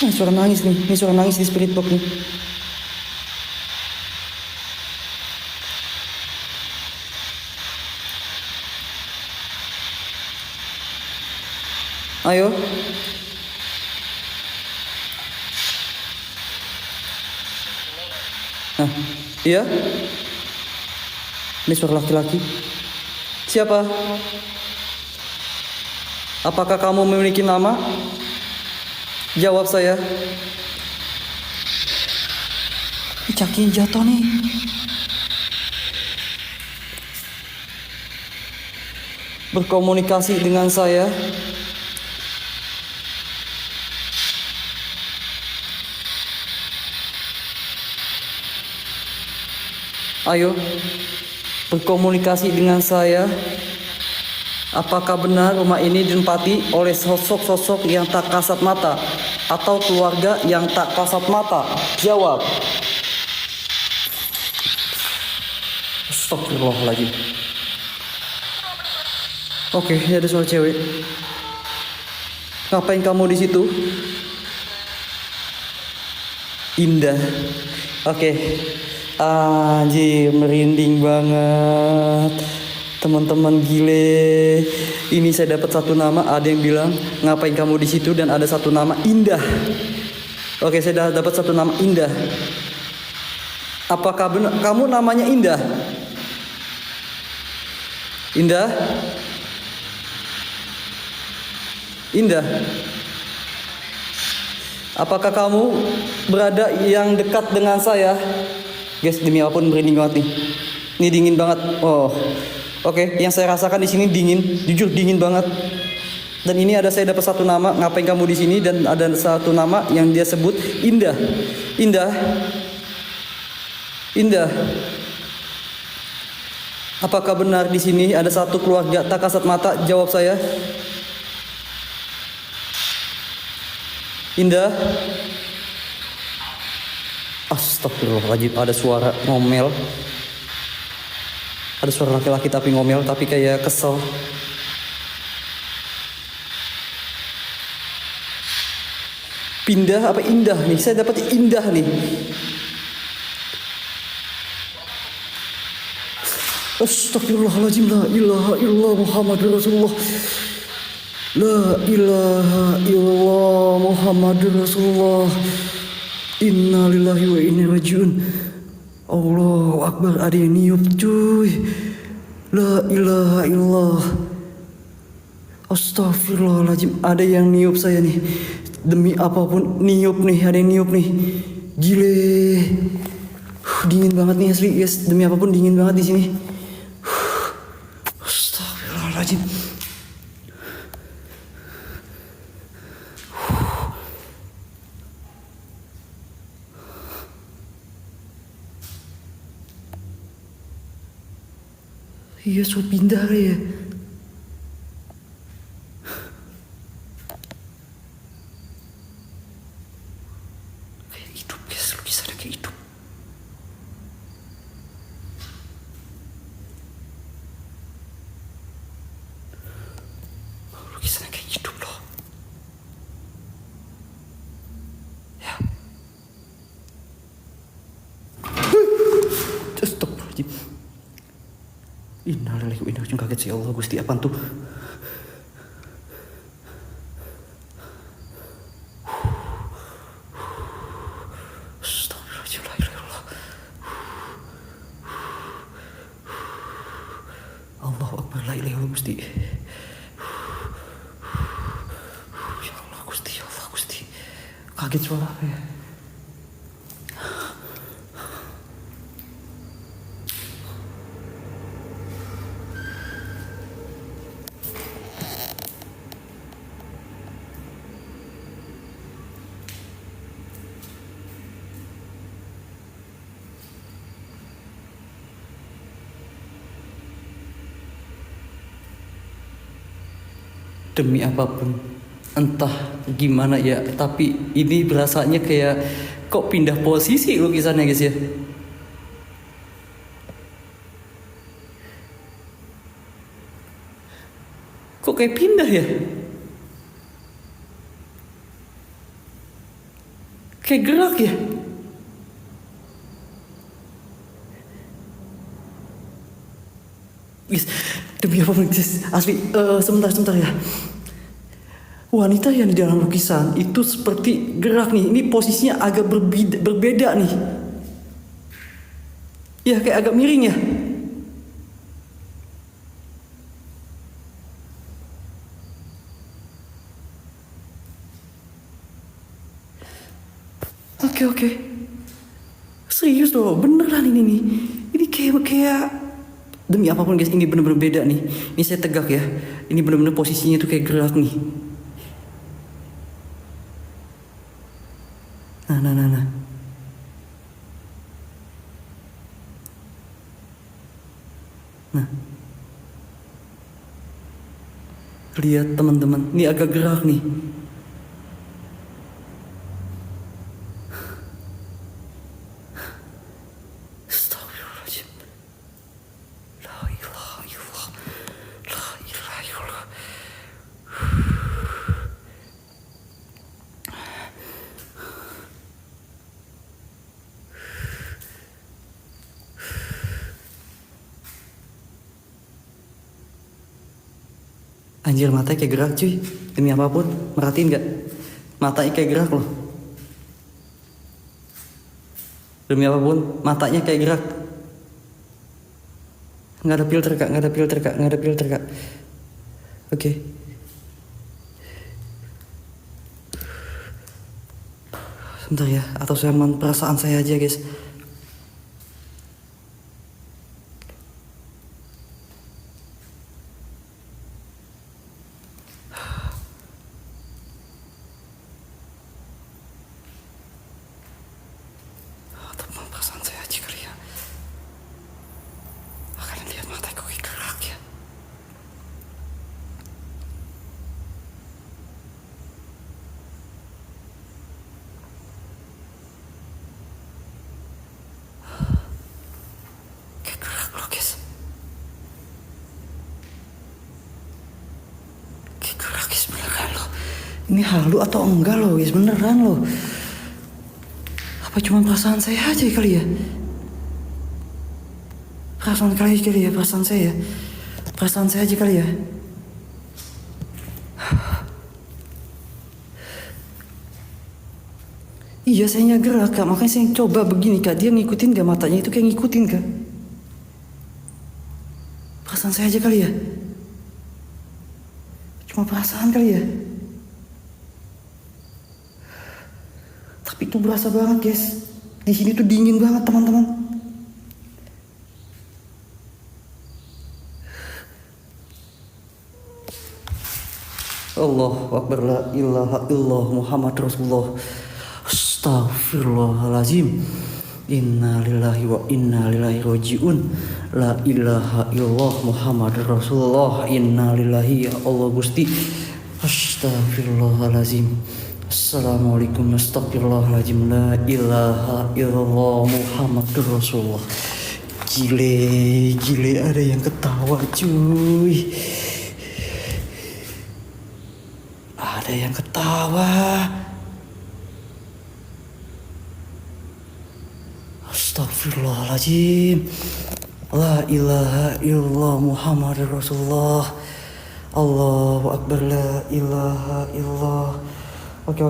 Ini suara nangis nih. Ini suara nangis di spirit box nih. Ayo. Nah, iya. Ini suara laki-laki. Siapa? Apakah kamu memiliki nama? Jawab saya. Ini caki jatuh nih. Berkomunikasi dengan saya. Ayo berkomunikasi dengan saya. Apakah benar rumah ini ditempati oleh sosok-sosok yang tak kasat mata atau keluarga yang tak kasat mata? Jawab. Astagfirullahaladzim. Oke, ini ada suara cewek. Ngapain kamu di situ? Indah. Oke. Anjir, merinding banget. Teman-teman gile. Ini saya dapat satu nama, ada yang bilang ngapain kamu di situ, dan ada satu nama Indah. Oke, saya dapat satu nama Indah. Apakah benar kamu namanya Indah? Indah? Indah? Apakah kamu berada yang dekat dengan saya? Guys, demi apapun merinding banget nih. Ini dingin banget. Oke, yang saya rasakan di sini dingin, jujur dingin banget. Dan ini saya dapat satu nama, ngapain kamu di sini, dan ada satu nama yang dia sebut Indah. Indah. Indah. Apakah benar di sini ada satu keluarga tak kasat mata? Jawab saya. Indah. Astagfirullahaladzim, ada suara ngomel. Ada suara laki-laki tapi ngomel, tapi kayak kesel. Pindah apa Indah nih? Saya dapat Indah nih. Astagfirullahaladzim, la ilaha illallah Muhammad Rasulullah. La ilaha illallah Muhammad Rasulullah. Inna lillahi wa inna ilaihi rajiun. Allahu Akbar, ada yang niup cuy. La ilaha illallah. Astagfirullahaladzim, ada yang niup saya nih. Demi apapun niup nih, ada yang niup nih. Gile. Dingin banget nih asli guys, demi apapun dingin banget di sini. Astagfirullahaladzim. Iya, so pindah ya. Kayak hidup guys, lukisannya kayak hidup. Lukisannya kayak hidup loh. Ya. Astagfirullahaladzim. Innalillahi wa inna ilaihi raji'un. Kaget sih, Allah Gusti, apaan tuh? Astagfirullahaladzim, la ilaha illallah. Allahu Akbar, la ilaha illallah Gusti. Ya Allah Gusti, ya Allah Gusti. Kaget suara apa ya? Demi apapun, entah gimana ya, tapi ini berasanya kayak kok pindah posisi lukisannya guys ya. Kok kayak pindah ya? Kayak gerak ya? Guys, demi apa guys? Asli, sebentar ya. Wanita yang di dalam lukisan itu seperti gerak nih. Ini posisinya agak berbeda nih. Ya, kayak agak miring ya. Oke. Serius loh, beneran ini nih. Ini kayak demi apapun guys, ini bener-bener beda nih. Ini saya tegak ya. Ini bener-bener posisinya tuh kayak gerak nih. Nah. Nah. Lihat teman-teman, ini agak gerak nih. Astagfirullahaladzim. La ilaha illallah. La ilaha illallah. Anjir, matanya kayak gerak cuy. Demi apapun, merhatiin gak? Matanya kayak gerak loh. Demi apapun, matanya kayak gerak. Nggak ada filter kak. Oke. Sebentar ya, atau saya perasaan saya aja guys. Perasaan saya aja kali ya. Kalian lihat mata kok kayak gerak ya. Kayak gerak loh guys. Kayak gerak guys, beneran loh. Ini halu atau enggak loh guys, beneran loh. Apa cuma perasaan saya aja kali ya? kali ya perasaan saya. Perasaan saya aja kali ya. Iya, saya gerak kak, makanya saya coba begini kak. Dia ngikutin gak matanya itu, kayak ngikutin kak. Perasaan saya aja kali ya. Cuma perasaan kali ya. Tapi itu berasa banget guys. Di sini tuh dingin banget teman-teman. Allahu Akbar, la ilaha illallah Muhammad Rasulullah. Astaghfirullahaladzim. Inna lillahi wa inna ilaihi rajiun. La ilaha illallah Muhammad Rasulullah. Inna lillahi, ya Allah Gusti. Astaghfirullahaladzim. Assalamualaikum, astaghfirullahaladzim. La ilaha illallah Muhammad Rasulullah. Gile ada yang ketawa cuy. Ada yang ketawa. Astagfirullahaladzim. La ilaha illallah Muhammad Rasulullah. Allahu Akbar, la ilaha illallah. Oke,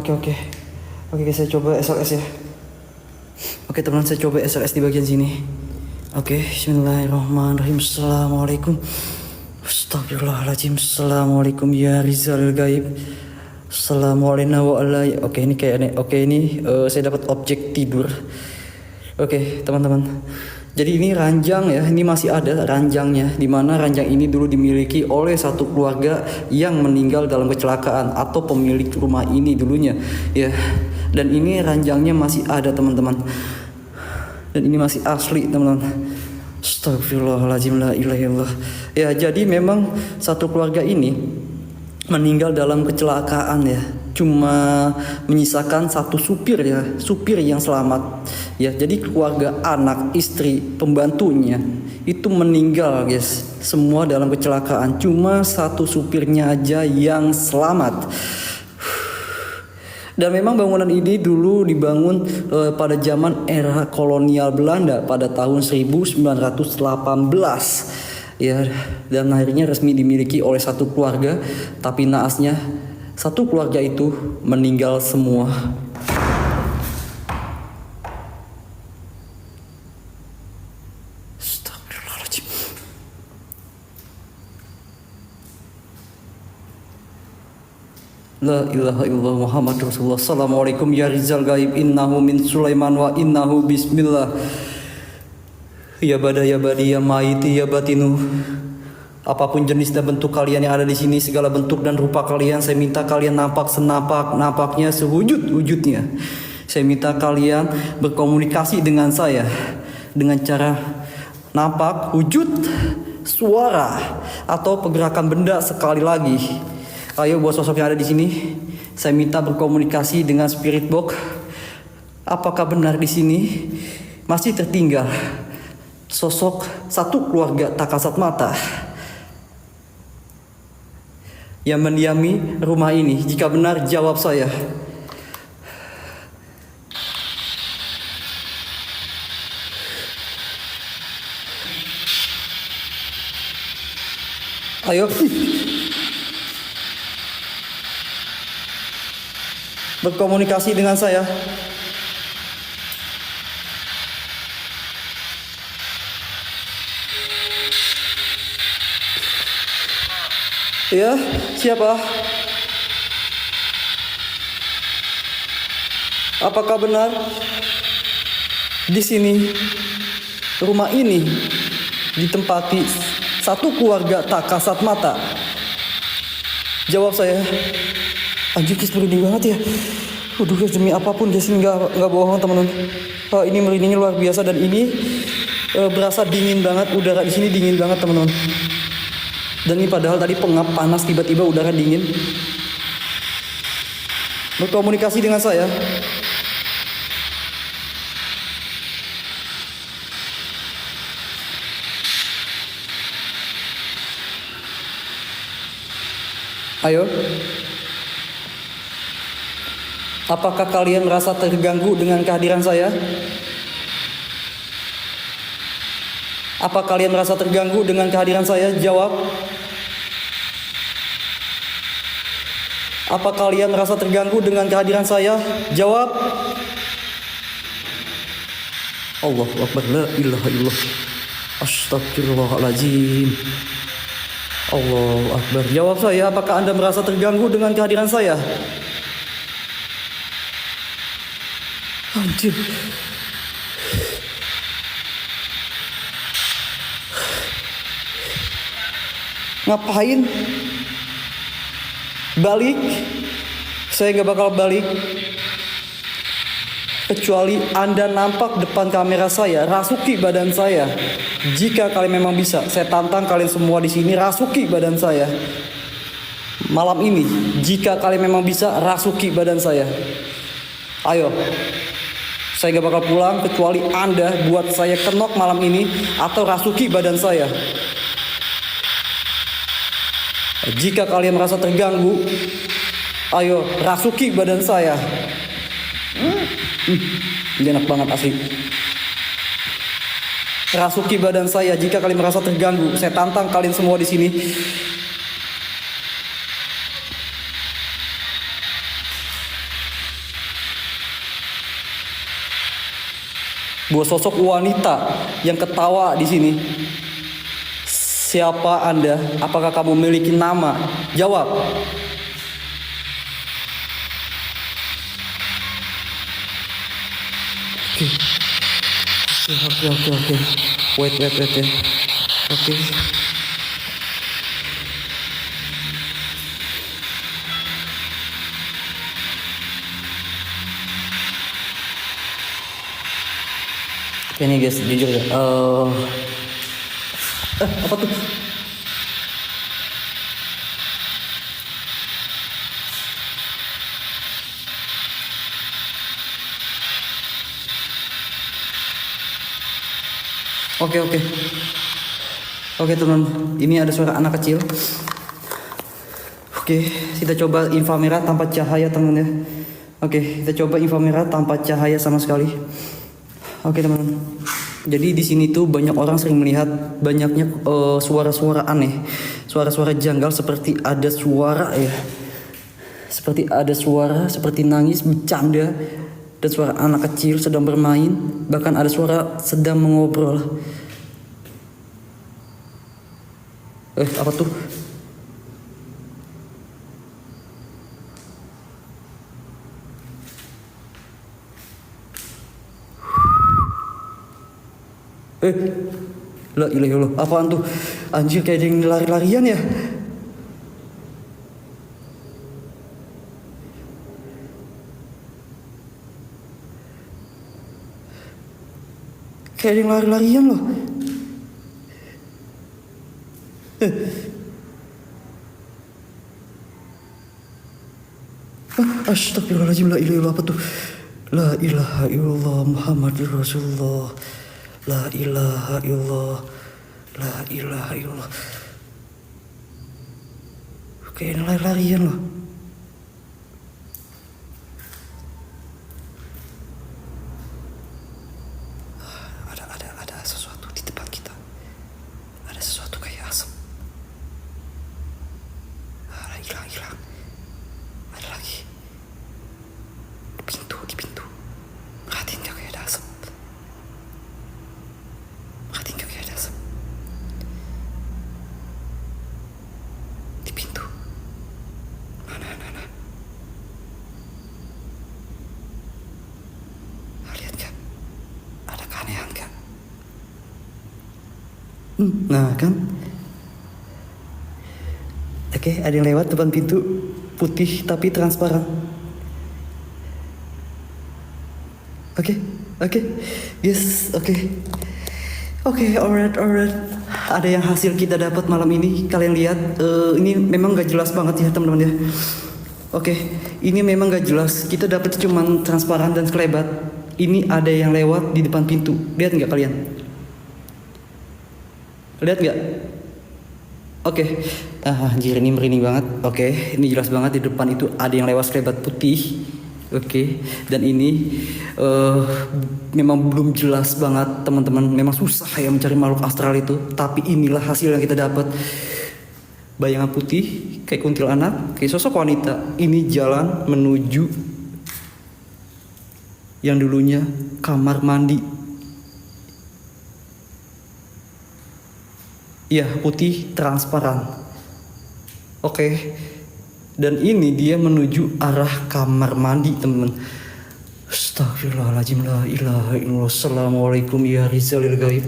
saya coba SLS ya. Oke teman, saya coba SLS di bagian sini. Oke, bismillahirrahmanirrahim. Assalamualaikum. Astagfirullahaladzim. Assalamualaikum ya Rizal Gaib. Assalamualaikum. Oke, ini kayak aneh. Oke, ini saya dapat objek tidur. Oke, teman-teman. Jadi ini ranjang ya, ini masih ada ranjangnya, di mana ranjang ini dulu dimiliki oleh satu keluarga yang meninggal dalam kecelakaan atau pemilik rumah ini dulunya, ya. Dan ini ranjangnya masih ada, teman-teman. Dan ini masih asli, teman-teman. Astagfirullahaladzim, la ilaha illallah. Ya, jadi memang satu keluarga ini meninggal dalam kecelakaan ya. Cuma menyisakan satu supir ya, supir yang selamat. Ya, jadi keluarga, anak, istri, pembantunya itu meninggal guys. Semua dalam kecelakaan. Cuma satu supirnya aja yang selamat. Dan memang bangunan ini dulu dibangun pada zaman era kolonial Belanda pada tahun 1918. Ya, dan akhirnya resmi dimiliki oleh satu keluarga, tapi naasnya satu keluarga itu meninggal semua. Astagfirullahaladzim. La ilaha illallah Muhammad Rasulullah. Assalamualaikum ya Rizal Gaib. Innahu min Sulaiman wa innahu bismillah. Ya bada ya badi ya maiti ya batinu. Apapun jenis dan bentuk kalian yang ada di sini, segala bentuk dan rupa kalian, saya minta kalian nampak senapak-napaknya, sewujud-wujudnya. Saya minta kalian berkomunikasi dengan saya dengan cara nampak, wujud, suara, atau pergerakan benda sekali lagi. Ayo buat sosok yang ada di sini, saya minta berkomunikasi dengan spirit box. Apakah benar di sini masih tertinggal sosok satu keluarga tak kasat mata yang mendiami rumah ini? Jika benar, jawab saya. Ayo. Berkomunikasi dengan saya. Ya, siapa? Apakah benar di sini rumah ini ditempati satu keluarga tak kasat mata? Jawab saya. Anjir, guys, merinding banget ya. Waduh guys, demi apapun guys, ini nggak bohong teman-teman. Ini merindingnya luar biasa, dan ini berasa dingin banget. Udara di sini dingin banget teman-teman. Dan ini padahal tadi pengap panas, tiba-tiba udara dingin. Berkomunikasi dengan saya. Ayo. Apakah kalian merasa terganggu dengan kehadiran saya? Apa kalian merasa terganggu dengan kehadiran saya? Jawab. Apa kalian merasa terganggu dengan kehadiran saya? Jawab. Allahu Akbar, la ilaha illallah. Astagfirullahaladzim. Allahu Akbar. Jawab saya, apakah Anda merasa terganggu dengan kehadiran saya? Anjir. Ngapain? Balik? Saya gak bakal balik kecuali Anda nampak depan kamera saya, rasuki badan saya. Jika kalian memang bisa, saya tantang kalian semua di sini rasuki badan saya. Malam ini, jika kalian memang bisa, rasuki badan saya. Ayo. Saya gak bakal pulang kecuali Anda buat saya kenok malam ini atau rasuki badan saya. Jika kalian merasa terganggu, ayo rasuki badan saya. Ini enak banget asli. Rasuki badan saya jika kalian merasa terganggu. Saya tantang kalian semua di sini. Buat sosok wanita yang ketawa di sini. Siapa Anda? Apakah kamu memiliki nama? Jawab. Oke. Wait ya. Oke. Ini guys, jujur ya. Apa tuh? Oke teman, ini ada suara anak kecil. Oke, kita coba inframerah tanpa cahaya teman ya. Oke, kita coba inframerah tanpa cahaya sama sekali. Oke teman. Jadi di sini tuh banyak orang sering melihat banyaknya suara-suara aneh, suara-suara janggal seperti ada suara ya, seperti ada suara seperti nangis, bercanda, dan suara anak kecil sedang bermain, bahkan ada suara sedang mengobrol. Apa tuh? La ilaha illallah. Apaan tuh? Anjir, kayak ada yang lari-larian ya. Kayak ada yang lari-larian loh. Astagfirullahaladzim, la ilaha illallah. Apa tuh? La ilaha illallah Muhammadur Rasulullah. La ilaha illallah. La ilaha illallah. Kayak lari-larian loh. Ada sesuatu di depan kita. Ada sesuatu kayak asap. Hilang. Ada lagi. Di pintu. Perhatiin gak kayak ada asap. Di pintu. Mana. Lihat gak? Ada keanehan gak? Nah kan? Oke, ada yang lewat depan pintu. Putih tapi transparan. Oke. Yes, oke, alright. Ada yang hasil kita dapat malam ini. Kalian lihat, ini memang gak jelas banget ya teman-teman ya. Oke, ini memang gak jelas. Kita dapat cuman transparan dan sekelebat. Ini ada yang lewat di depan pintu. Lihat nggak kalian? Lihat nggak? Oke. Anjir, ini merinding banget. Oke, ini jelas banget di depan itu ada yang lewat sekelebat putih. Oke, dan ini memang belum jelas banget teman-teman. Memang susah ya mencari makhluk astral itu. Tapi inilah hasil yang kita dapat. Bayangan putih, kayak kuntilanak, kayak sosok wanita. Ini jalan menuju yang dulunya kamar mandi. Iya, putih transparan. Oke. Dan ini dia menuju arah kamar mandi, teman-teman. Astagfirullahaladzim, la ilaha illallah. Assalamualaikum ya rizalil gaib.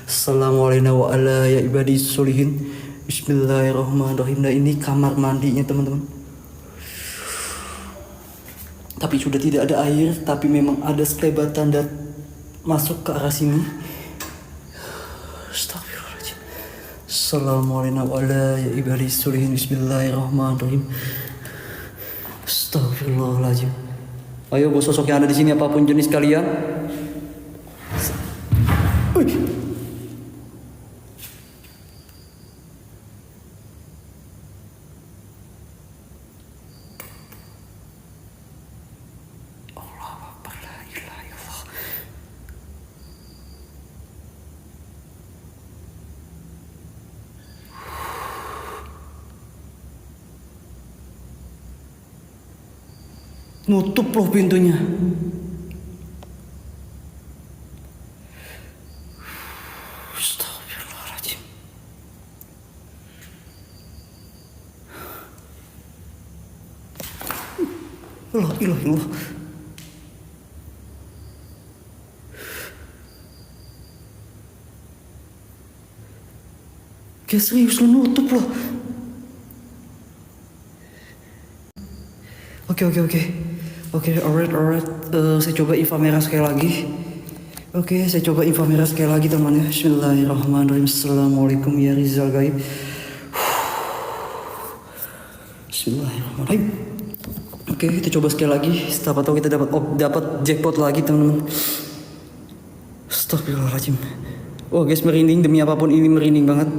Assalamualaikum wa ala ya ibadis solihin. Bismillahirrahmanirrahim. Nah, ini kamar mandinya, teman-teman. Tapi sudah tidak ada air, tapi memang ada sekelebat tanda masuk ke arah sini. Astagfirullahaladzim. Assalamualaikum wa ala ya ibadis solihin. Bismillahirrahmanirrahim. Astagfirullahaladzim. Ayo bos, sosok yang ada di sini apapun jenis kalian. Allahu Akbar, la ilaha illallah. Nutup loh pintunya. Astagfirullahaladzim. La ilaha illallah. Kayak serius lo nutup loh. Oke, alright. Saya coba info merah sekali lagi. Oke, saya coba info merah sekali lagi, teman ya. Bismillahirrahmanirrahim. Assalamualaikum ya rizal gaib. Bismillahirrahmanirrahim. Oke, kita coba sekali lagi. Siapa tahu kita dapat jackpot lagi, teman-teman. Astagfirullahaladzim. Wah guys, merinding, demi apapun ini merinding banget.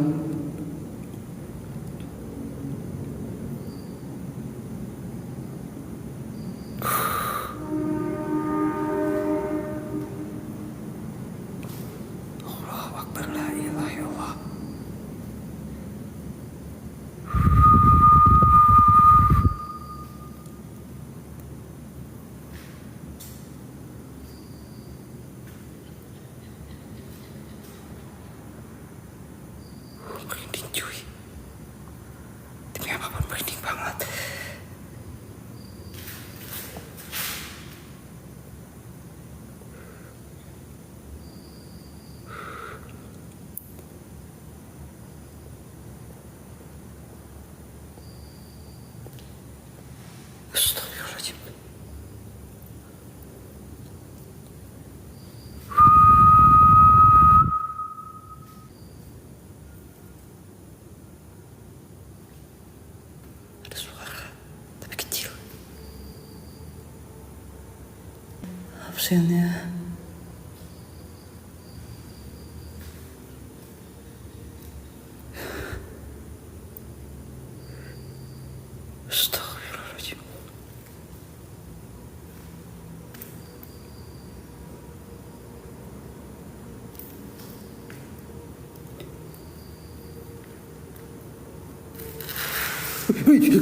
Merinding cuy. Demi apapun merinding banget. Astagfirullahaladzim. Ada suara, tapi kecil. Absennya. Astagfirullahaladzim.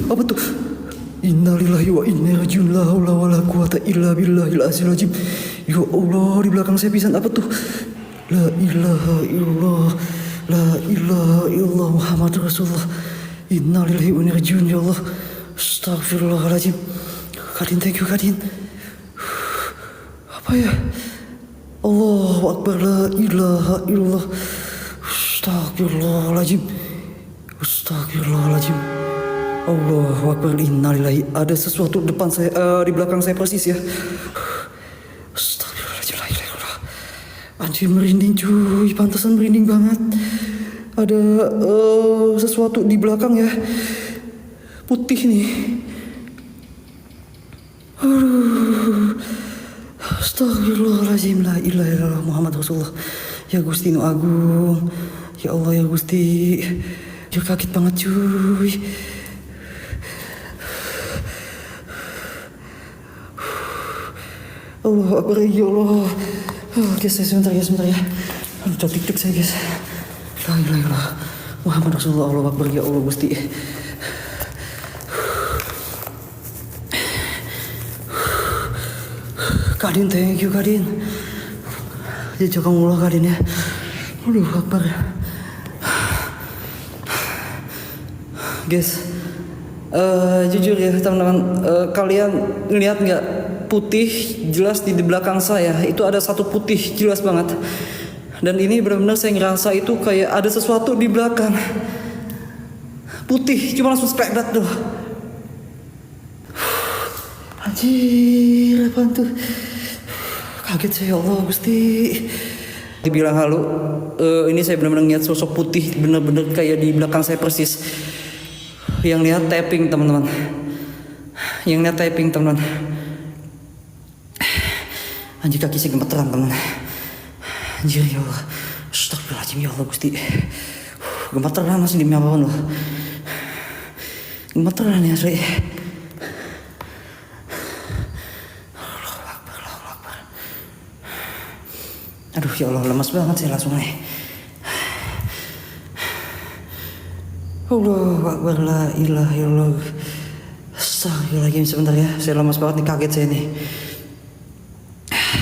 Apa tuh? Innalillahi wa inna ilaihi raji'un. La haula wala quwata illa billahil azizil azim. Ya Allah, di belakang saya pisan apa tuh? La ilaha illallah. La ilaha illallah Muhammad Rasulullah. Innalillahi wa inna ilaihi raji'un. Ya Allah. Astagfirullahaladzim. Kadin, thank you Kadin. Apa ya? Allahu Akbar, la ilaha illallah. Astagfirullahaladzim. Astagfirullahaladzim. Allahu Akbar, innalillahi. Ada sesuatu depan saya, di belakang saya persis ya. Astagfirullahaladzim, la ilaha illallah. Anjir, merinding cuy, pantesan merinding banget. Ada sesuatu di belakang ya. Putih nih. Aduh. Astagfirullahaladzim, la ilaha illallah Muhammad Rasulullah. Ya Gusti Nu Agung. Ya Allah ya Gusti. Ya kaget banget cuy. Allah Akbar, ya Allah. Guys, sebentar ya. Aduh, tik saya guys. La ilaha illallah. Muhammad Rasulullah. Allah Akbar, ya Allah Gusti. Kadin, thank you Kadin. Jazakumullah Kadin ya. Aduh Akbar. Guys, jujur ya teman-teman, kalian lihat nggak putih jelas di belakang saya itu ada satu putih jelas banget, dan ini benar-benar saya ngerasa itu kayak ada sesuatu di belakang putih, cuma langsung spekdat tuh. Anjir, apaan tuh? Kaget saya, ya Allah Gusti. Dibilang halu, ini saya benar-benar lihat sosok putih benar-benar kayak di belakang saya persis. Yang lihat tapping teman-teman. Anjir, kaki saya gemeteran teman. Anjir, ya Allah. Astagfirullahaladzim, ya Allah Gusti. Gemeteran langsung demi apapun loh. Gemeteran ya asli. Aduh ya Allah, lemas banget saya langsung nih. Allahu Akbar, la ilaha illallah. Astagfirullahaladzim, sebentar ya, saya lemas banget nih, kaget saya nih.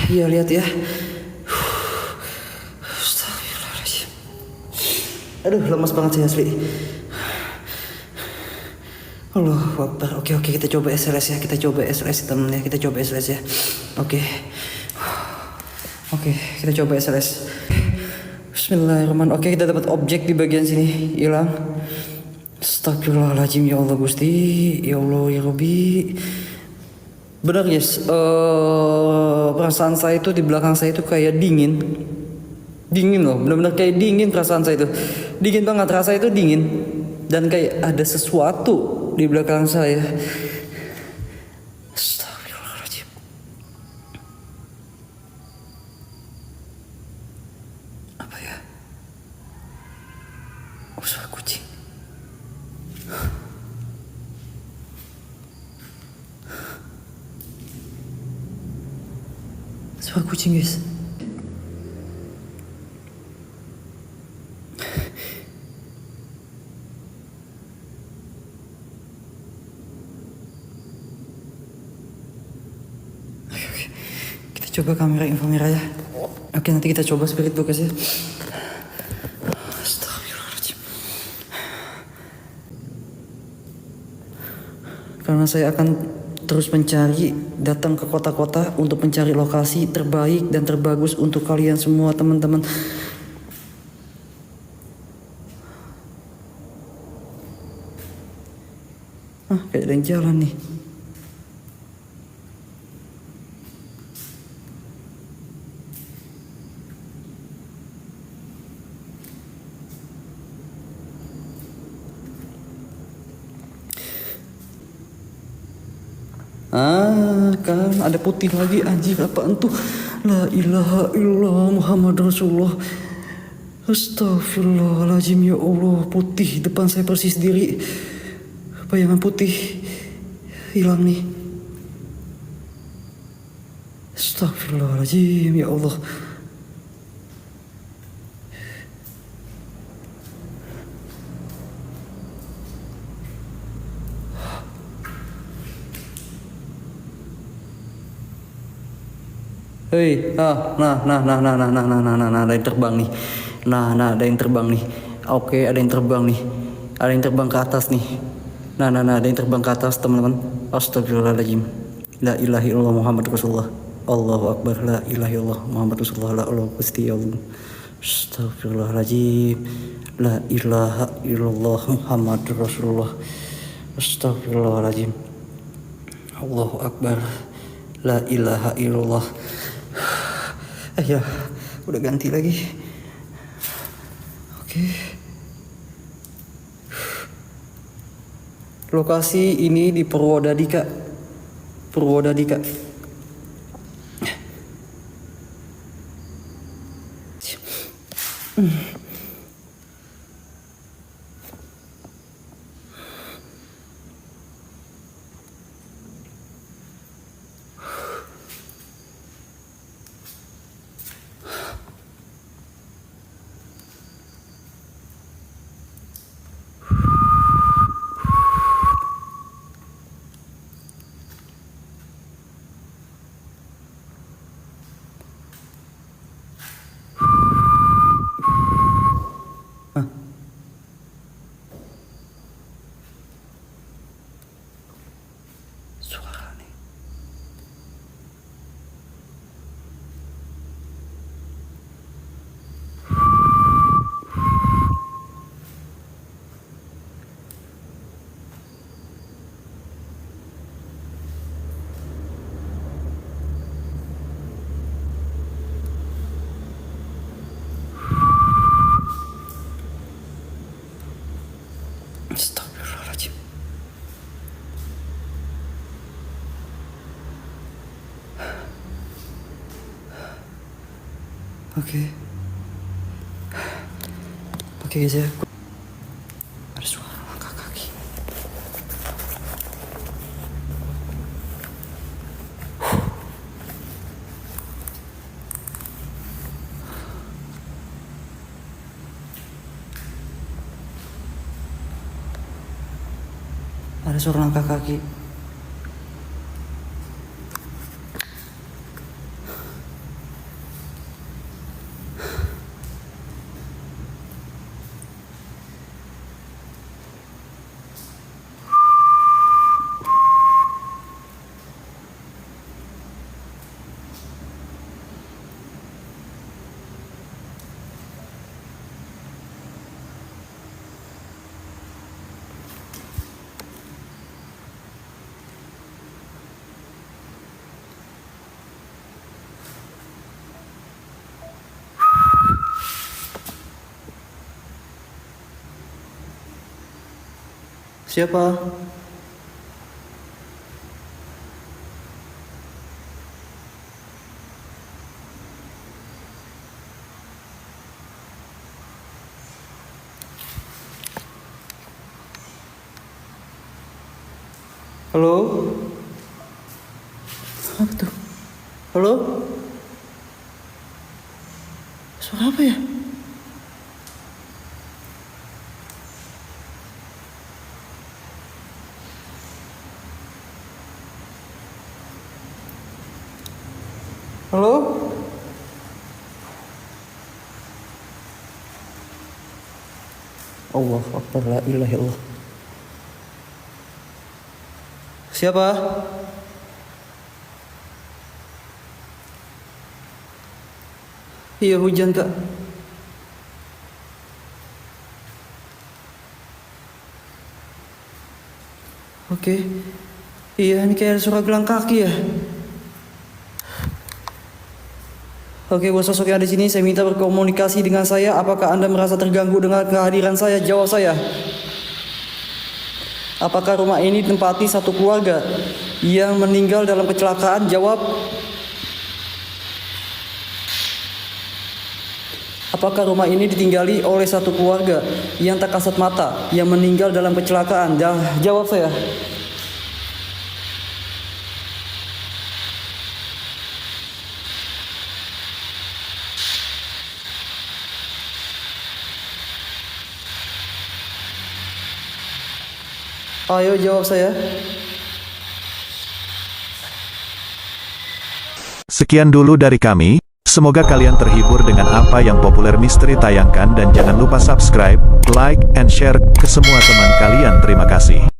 Iya lihat ya. Astagfirullahaladzim. Aduh, lemas banget saya asli. Allahu Akbar. Oke, kita coba SLS ya, teman ya, kita coba SLS ya. Oke, kita coba SLS. Bismillahirrahmanirrahim. Oke, kita dapat objek di bagian sini, hilang. Astagfirullahaladzim, ya Allah Gusti, ya Allah ya Rabbi. Benar guys, perasaan saya itu di belakang saya itu kayak dingin loh, benar-benar kayak dingin perasaan saya itu, dingin banget, rasa itu dingin, dan kayak ada sesuatu di belakang saya. Astagfirullahaladzim. Apa ya? Oh, suara kucing. Suara kucing guys. Oke. Kita coba kamera info merah ya. Oke, nanti kita coba spirit box ya. Astagfirullahaladzim. Karena saya akan terus mencari, datang ke kota-kota untuk mencari lokasi terbaik dan terbagus untuk kalian semua teman-teman. Kayak ada yang jalan nih. Kan ada putih lagi, anjir, apaan tuh? La ilaha illallah Muhammad Rasulullah. Astagfirullahaladzim, ya Allah, putih depan saya persis diri. Bayangan putih hilang nih. Astagfirullahaladzim, ya Allah. Hei, nah, ada yang terbang nih. Ada yang terbang nih. Oke, ada yang terbang nih. Ada yang terbang ke atas nih. Ada yang terbang ke atas, teman-teman. Astagfirullahaladzim. La ilaha illallah Muhammad Rasulullah. Allahu Akbar, la ilaha illallah Muhammad Rasulullah, la Allah Gusti Allah. Astagfirullahaladzim. La ilaha illallah Muhammad Rasulullah. Astagfirullahaladzim. Allahu Akbar. La ilaha illallah. Ya, udah ganti lagi. Oke. Lokasi ini di Purwodadi, Kak. Oke. Oke guys ya. Ada suara langkah kaki. Ada suara langkah kaki. Siapa? Halo? Apa tuh? Halo? Suara apa ya? Halo? Allah Akbar, la ilaha illallah. Siapa? Iya, hujan Kak. Oke. Iya, ini kayak ada suara gelang kaki ya. Oke, buat sosok yang ada di sini, saya minta berkomunikasi dengan saya. Apakah Anda merasa terganggu dengan kehadiran saya? Jawab saya. Apakah rumah ini ditempati satu keluarga yang meninggal dalam kecelakaan? Jawab. Apakah rumah ini ditinggali oleh satu keluarga yang tak kasat mata yang meninggal dalam kecelakaan? Jawab saya. Ayo jawab saya. Sekian dulu dari kami, semoga kalian terhibur dengan apa yang Populer Misteri tayangkan dan jangan lupa subscribe, like, and share ke semua teman kalian. Terima kasih.